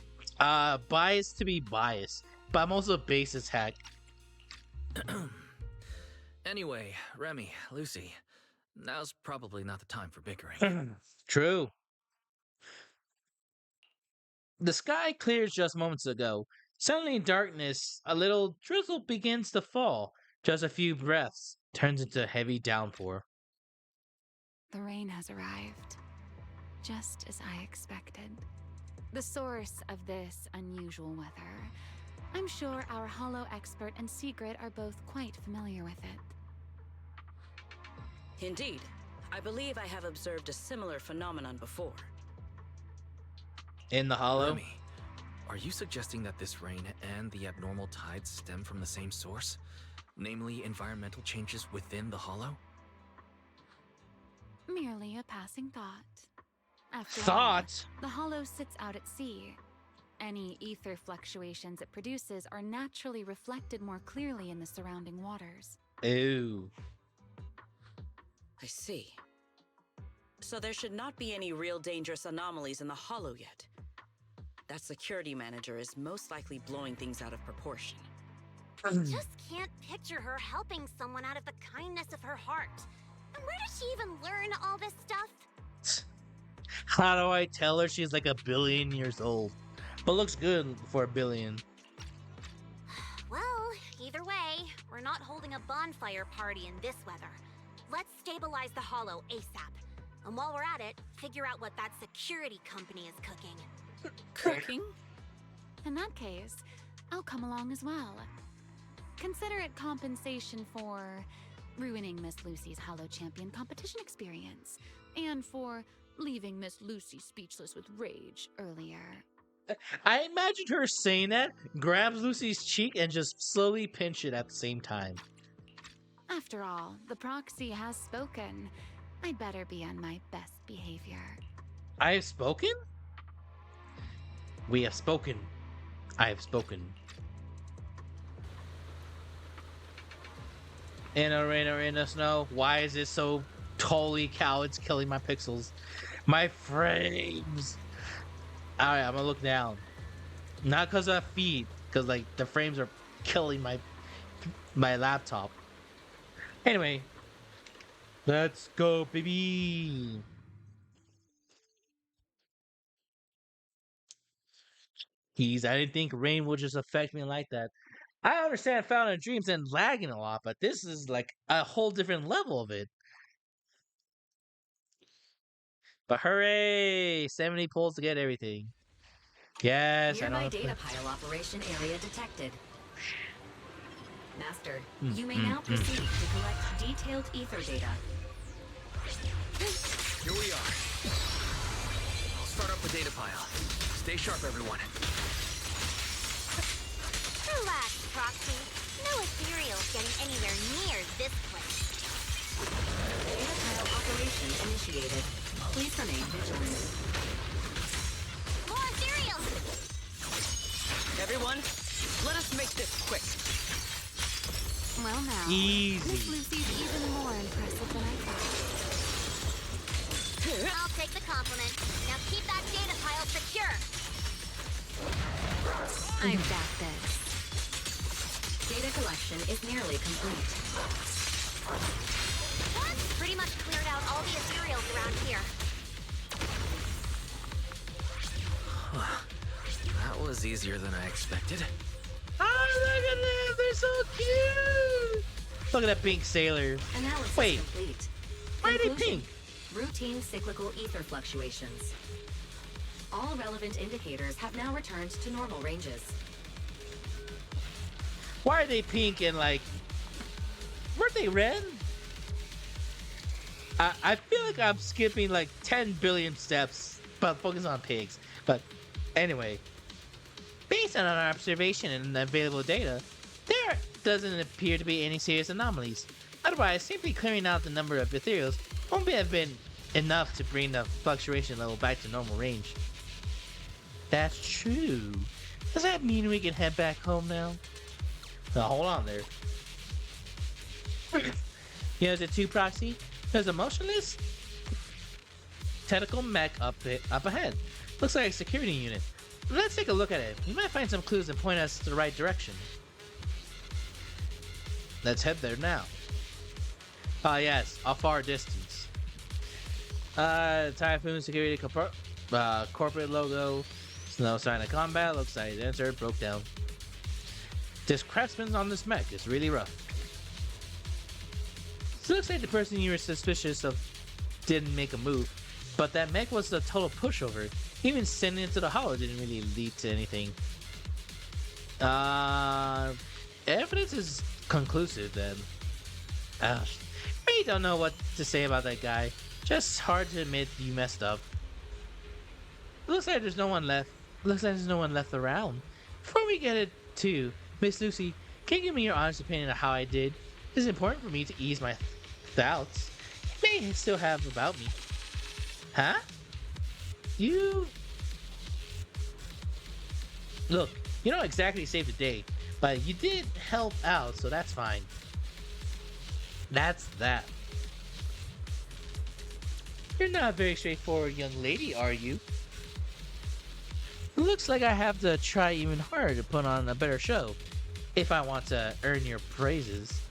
Biased to be biased, but I'm also base as heck. Anyway, Remy, Lucy, now's probably not the time for bickering. True. The sky cleared just moments ago. Suddenly in darkness, a little drizzle begins to fall. Just a few breaths turns into a heavy downpour. The rain has arrived, just as I expected. The source of this unusual weather. I'm sure our Hollow expert and Secret are both quite familiar with it. Indeed. I believe I have observed a similar phenomenon before. In the hollow? Remy, are you suggesting that this rain and the abnormal tides stem from the same source? Namely, environmental changes within the hollow? Merely a passing thought. After Thought? all, the Hollow sits out at sea. Any ether fluctuations it produces are naturally reflected more clearly in the surrounding waters. Ooh. I see. So there should not be any real dangerous anomalies in the Hollow yet. That security manager is most likely blowing things out of proportion. I just can't picture her helping someone out of the kindness of her heart. And where does she even learn all this stuff? How do I tell her she's like 1 billion years old? But looks good for 1 billion. Well, either way, we're not holding a bonfire party in this weather. Let's stabilize the Hollow ASAP. And while we're at it, figure out what that security company is cooking. Cooking? In that case, I'll come along as well. Consider it compensation for ruining Miss Lucy's Hollow Champion competition experience, and for leaving Miss Lucy speechless with rage earlier. I imagined her saying that, grabs Lucy's cheek, and just slowly pinch it at the same time. After all, the proxy has spoken. I'd better be on my best behavior. I have spoken? We have spoken. I have spoken. In a rain or in the snow, why is it so totally cow? It's killing my pixels. My frames! Alright, I'm gonna look down. Not because of feet, because like the frames are killing my laptop. Anyway, let's go, baby. I didn't think rain would just affect me like that. I understand Fountain of Dreams and lagging a lot, but this is like a whole different level of it. But hooray! 70 pulls to get everything. Yes, I Nearby know. data pile operation area detected. Master, you may now proceed to collect detailed ether data. Here we are. I'll start up the data pile. Stay sharp, everyone. Relax, Proxy. No ethereal's getting anywhere near this place. Data pile operation initiated. Please remain vigilant. More ethereals! Everyone, let us make this quick. Well now, Easy. Miss Lucy's even more impressive than I thought. I'll take the compliment. Now keep that data pile secure. I've got this. Data collection is nearly complete. Pretty much cleared out all the ethereals around here. That was easier than I expected. Oh, look at them! They're so cute! Look at that pink sailor. Analysis Wait. complete. Why are they Conclusion. pink? Routine cyclical ether fluctuations. All relevant indicators have now returned to normal ranges. Why are they pink and like... Weren't they red? I feel like I'm skipping like 10 billion steps, but focus on pigs. But anyway, based on our observation and the available data, there doesn't appear to be any serious anomalies. Otherwise, simply clearing out the number of ethereals won't have been enough to bring the fluctuation level back to normal range. That's true. Does that mean we can head back home now? Now hold on there. Here's the 2 proxy. There's a motionless tentacle mech up ahead. Looks like a security unit. Let's take a look at it. We might find some clues and point us to the right direction. Let's head there now. Ah yes, a far distance. Typhoon security corporate logo. No sign of combat. Looks like it entered, broke down. This craftsman on this mech is really rough. So it looks like the person you were suspicious of didn't make a move, but that mech was a total pushover. Even sending it to the hollow didn't really lead to anything. Evidence is conclusive then. I really don't know what to say about that guy. Just hard to admit you messed up. Looks like there's no one left. Looks like there's no one left around. Before we get it to Miss Lucy, can you give me your honest opinion of how I did? It's important for me to ease my doubts you may still have about me. Huh? You... Look, you don't exactly save the day, but you did help out, so that's fine. That's that. You're not a very straightforward young lady, are you? Looks like I have to try even harder to put on a better show if I want to earn your praises.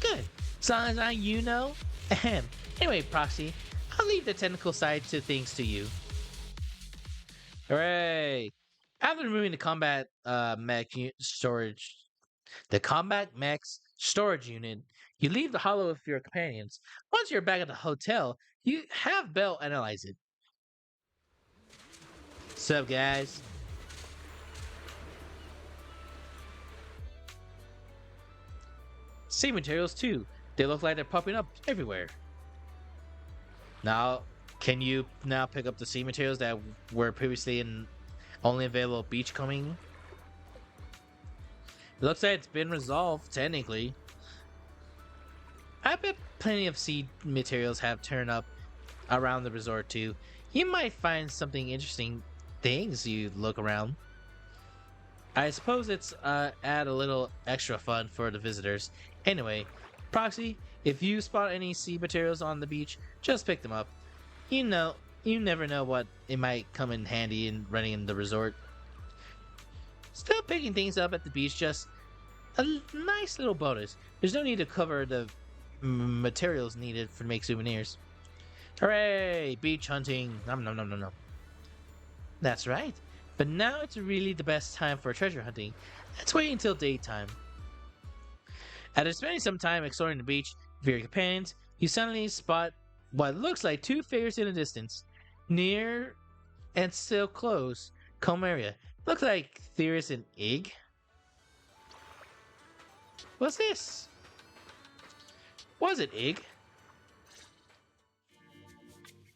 Good. As long as you know. Ahem. Anyway, Proxy, I'll leave the technical side to things to you. Hooray! After removing the combat mech's storage unit, you leave the hollow with your companions. Once you're back at the hotel, you have Belle analyze it. Sup, guys? Same materials too. They look like they're popping up everywhere. Now, can you now pick up the sea materials that were previously in only available beachcombing? It looks like it's been resolved, technically. I bet plenty of sea materials have turned up around the resort too. You might find something interesting things you look around. I suppose it's add a little extra fun for the visitors. Anyway, Proxy, if you spot any sea materials on the beach, just pick them up. You never know what it might come in handy in running in the resort. Still picking things up at the beach, just a nice little bonus. There's no need to cover the materials needed to make souvenirs. Hooray! Beach hunting! Nom nom nom nom nom. That's right. But now it's really the best time for treasure hunting. Let's wait until daytime. After spending some time exploring the beach with your companions, you suddenly spot what looks like two figures in the distance. Near and still close, comb area. Looks like Theris and Ig. What's this? Was it Ig?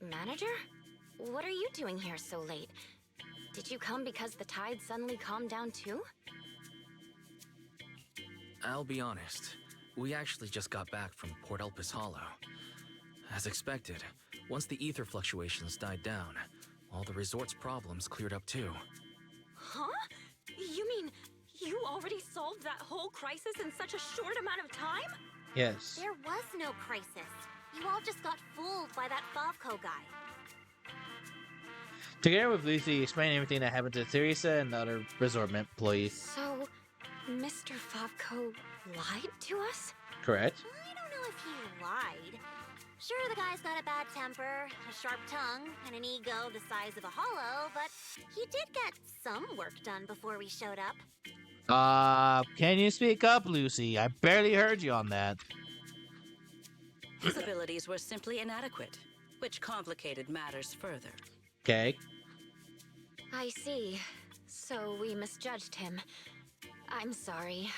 Manager? What are you doing here so late? Did you come because the tide suddenly calmed down too? I'll be honest. We actually just got back from Port Elpis Hollow. As expected, once the ether fluctuations died down, all the resort's problems cleared up too. Huh? You mean you already solved that whole crisis in such a short amount of time? Yes. There was no crisis. You all just got fooled by that Favco guy. Together with Lucy, explain everything that happened to Theresa and the other resort employees. So, Mr. Favco lied to us? Correct. I don't know if he lied. Sure, the guy's got a bad temper, a sharp tongue, and an ego the size of a hollow, but he did get some work done before we showed up. Can you speak up, Lucy? I barely heard you on that. His abilities were simply inadequate, which complicated matters further. Okay. I see. So we misjudged him. I'm sorry.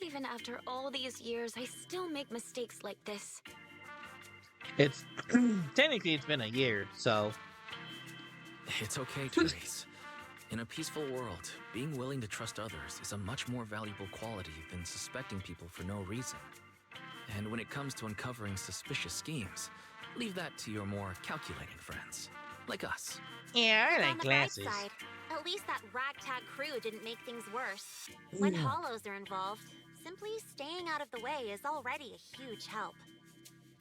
Even after all these years, I still make mistakes like this. It's technically it's been a year, so It's okay, Therese. In a peaceful world, being willing to trust others is a much more valuable quality than suspecting people for no reason. And when it comes to uncovering suspicious schemes, leave that to your more calculating friends, like us. yeah, I On like the bright glasses. side, at least that ragtag crew didn't make things worse. When hollows are involved, simply staying out of the way is already a huge help.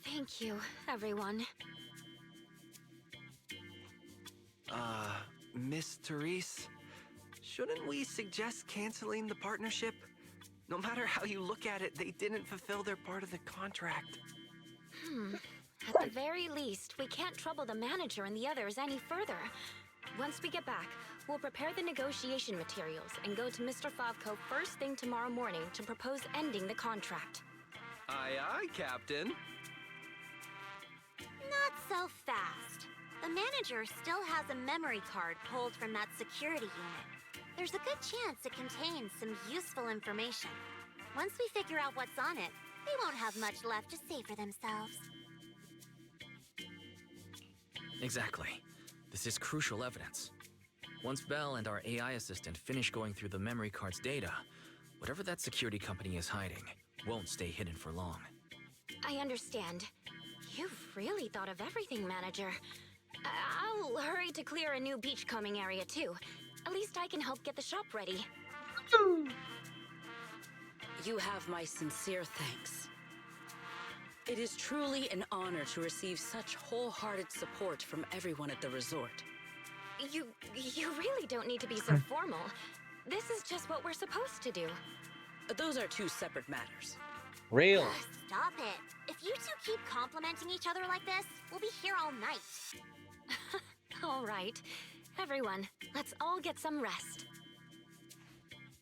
Thank you, everyone. Miss Therese, shouldn't we suggest canceling the partnership? No matter how you look at it, they didn't fulfill their part of the contract. At the very least, we can't trouble the manager and the others any further. Once we get back, we'll prepare the negotiation materials and go to Mr. Favko first thing tomorrow morning to propose ending the contract. Aye, aye, Captain. Not so fast. The manager still has a memory card pulled from that security unit. There's a good chance it contains some useful information. Once we figure out what's on it, they won't have much left to say for themselves. Exactly. This is crucial evidence. Once Belle and our AI assistant finish going through the memory card's data, whatever that security company is hiding won't stay hidden for long. I understand. You've really thought of everything, Manager. I'll hurry to clear a new beachcombing area, too. At least I can help get the shop ready. You have my sincere thanks. It is truly an honor to receive such wholehearted support from everyone at the resort. You really don't need to be so formal. This is just what we're supposed to do. Those are two separate matters. Real. Stop it. If you two keep complimenting each other like this, we'll be here all night. All right. Everyone, let's all get some rest.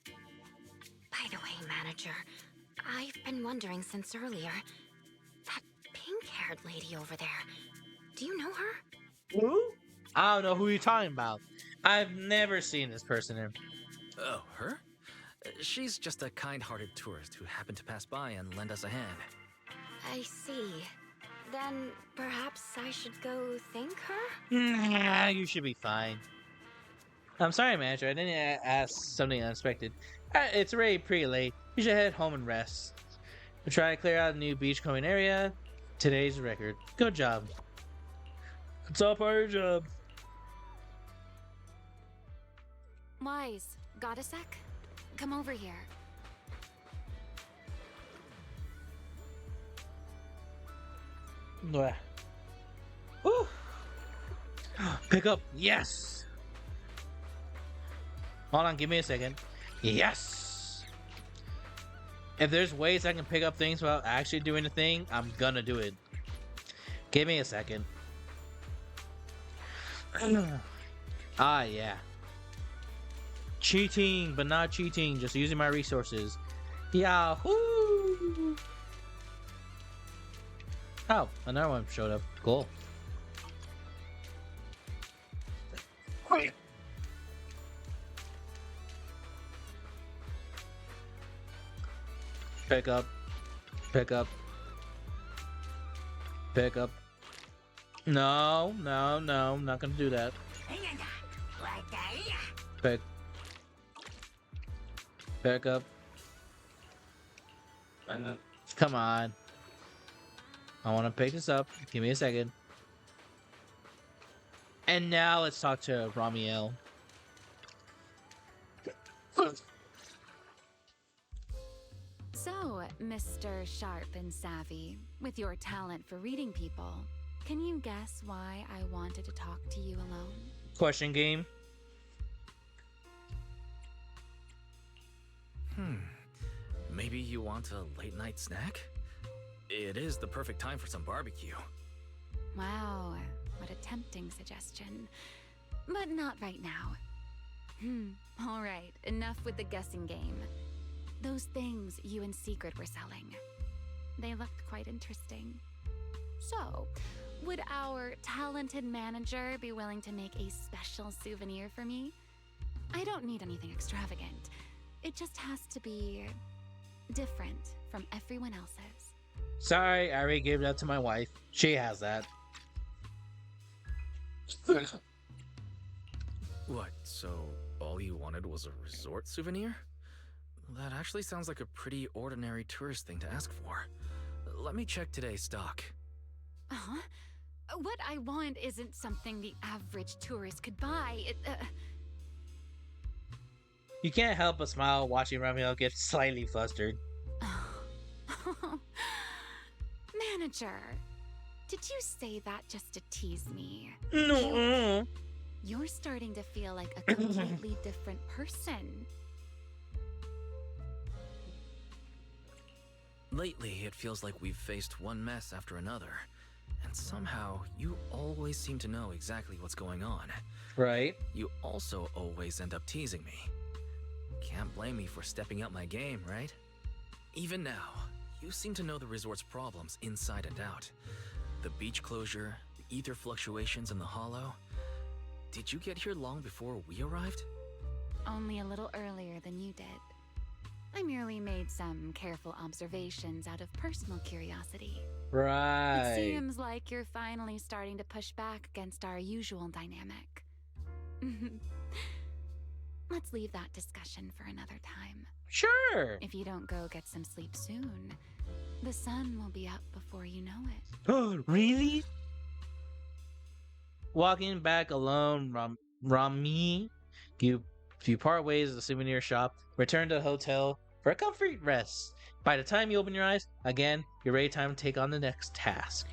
By the way, Manager, I've been wondering since earlier. That pink-haired lady over there, do you know her? Who? I don't know who you're talking about. I've never seen this person in. Oh, her? She's just a kind-hearted tourist who happened to pass by and lend us a hand. I see. Then perhaps I should go thank her? Nah, you should be fine. I'm sorry, Manager. I didn't ask something unexpected. It's already pretty late. You should head home and rest. We'll try to clear out a new beachcombing area. Today's record. Good job. It's all part of your job. Wise, got a sec? Come over here. Woo. Pick up. Yes. Hold on. Give me a second. Yes. If there's ways I can pick up things without actually doing the thing, I'm gonna do it. Give me a second. Ah, yeah. Cheating, but not cheating. Just using my resources. Yahoo! Oh, another one showed up. Cool. Pick up. Pick up. Pick up. No, no, no. I'm not gonna do that. Pick. Pick up. Come on. I want to pick this up. Give me a second. And now let's talk to Ramiel. So, Mr. Sharp and Savvy, with your talent for reading people, can you guess why I wanted to talk to you alone? Question game. Maybe you want a late night snack? It is the perfect time for some barbecue. Wow, what a tempting suggestion. But not right now. All right, enough with the guessing game. Those things you in secret were selling. They looked quite interesting. So, would our talented manager be willing to make a special souvenir for me? I don't need anything extravagant. It just has to be different from everyone else's. Sorry, I already gave that to my wife. She has that. What, so all you wanted was a resort souvenir? That actually sounds like a pretty ordinary tourist thing to ask for. Let me check today's stock. Uh-huh. What I want isn't something the average tourist could buy. You can't help but smile watching Ramiel get slightly flustered. Manager, did you say that just to tease me? No. You're starting to feel like a completely different person. Lately, it feels like we've faced one mess after another, And somehow, you always seem to know exactly what's going on. Right. You also always end up teasing me. Can't blame me for stepping up my game, right? Even now, you seem to know the resort's problems inside and out. The beach closure, the ether fluctuations in the hollow. Did you get here long before we arrived? Only a little earlier than you did. I merely made some careful observations out of personal curiosity. Right. It seems like you're finally starting to push back against our usual dynamic. Let's leave that discussion for another time. Sure. If you don't go get some sleep soon, the sun will be up before you know it. Oh, really? Walking back alone, Rami, you part ways at the souvenir shop, return to the hotel for a comfy rest. By the time you open your eyes, again, you're ready time to take on the next task.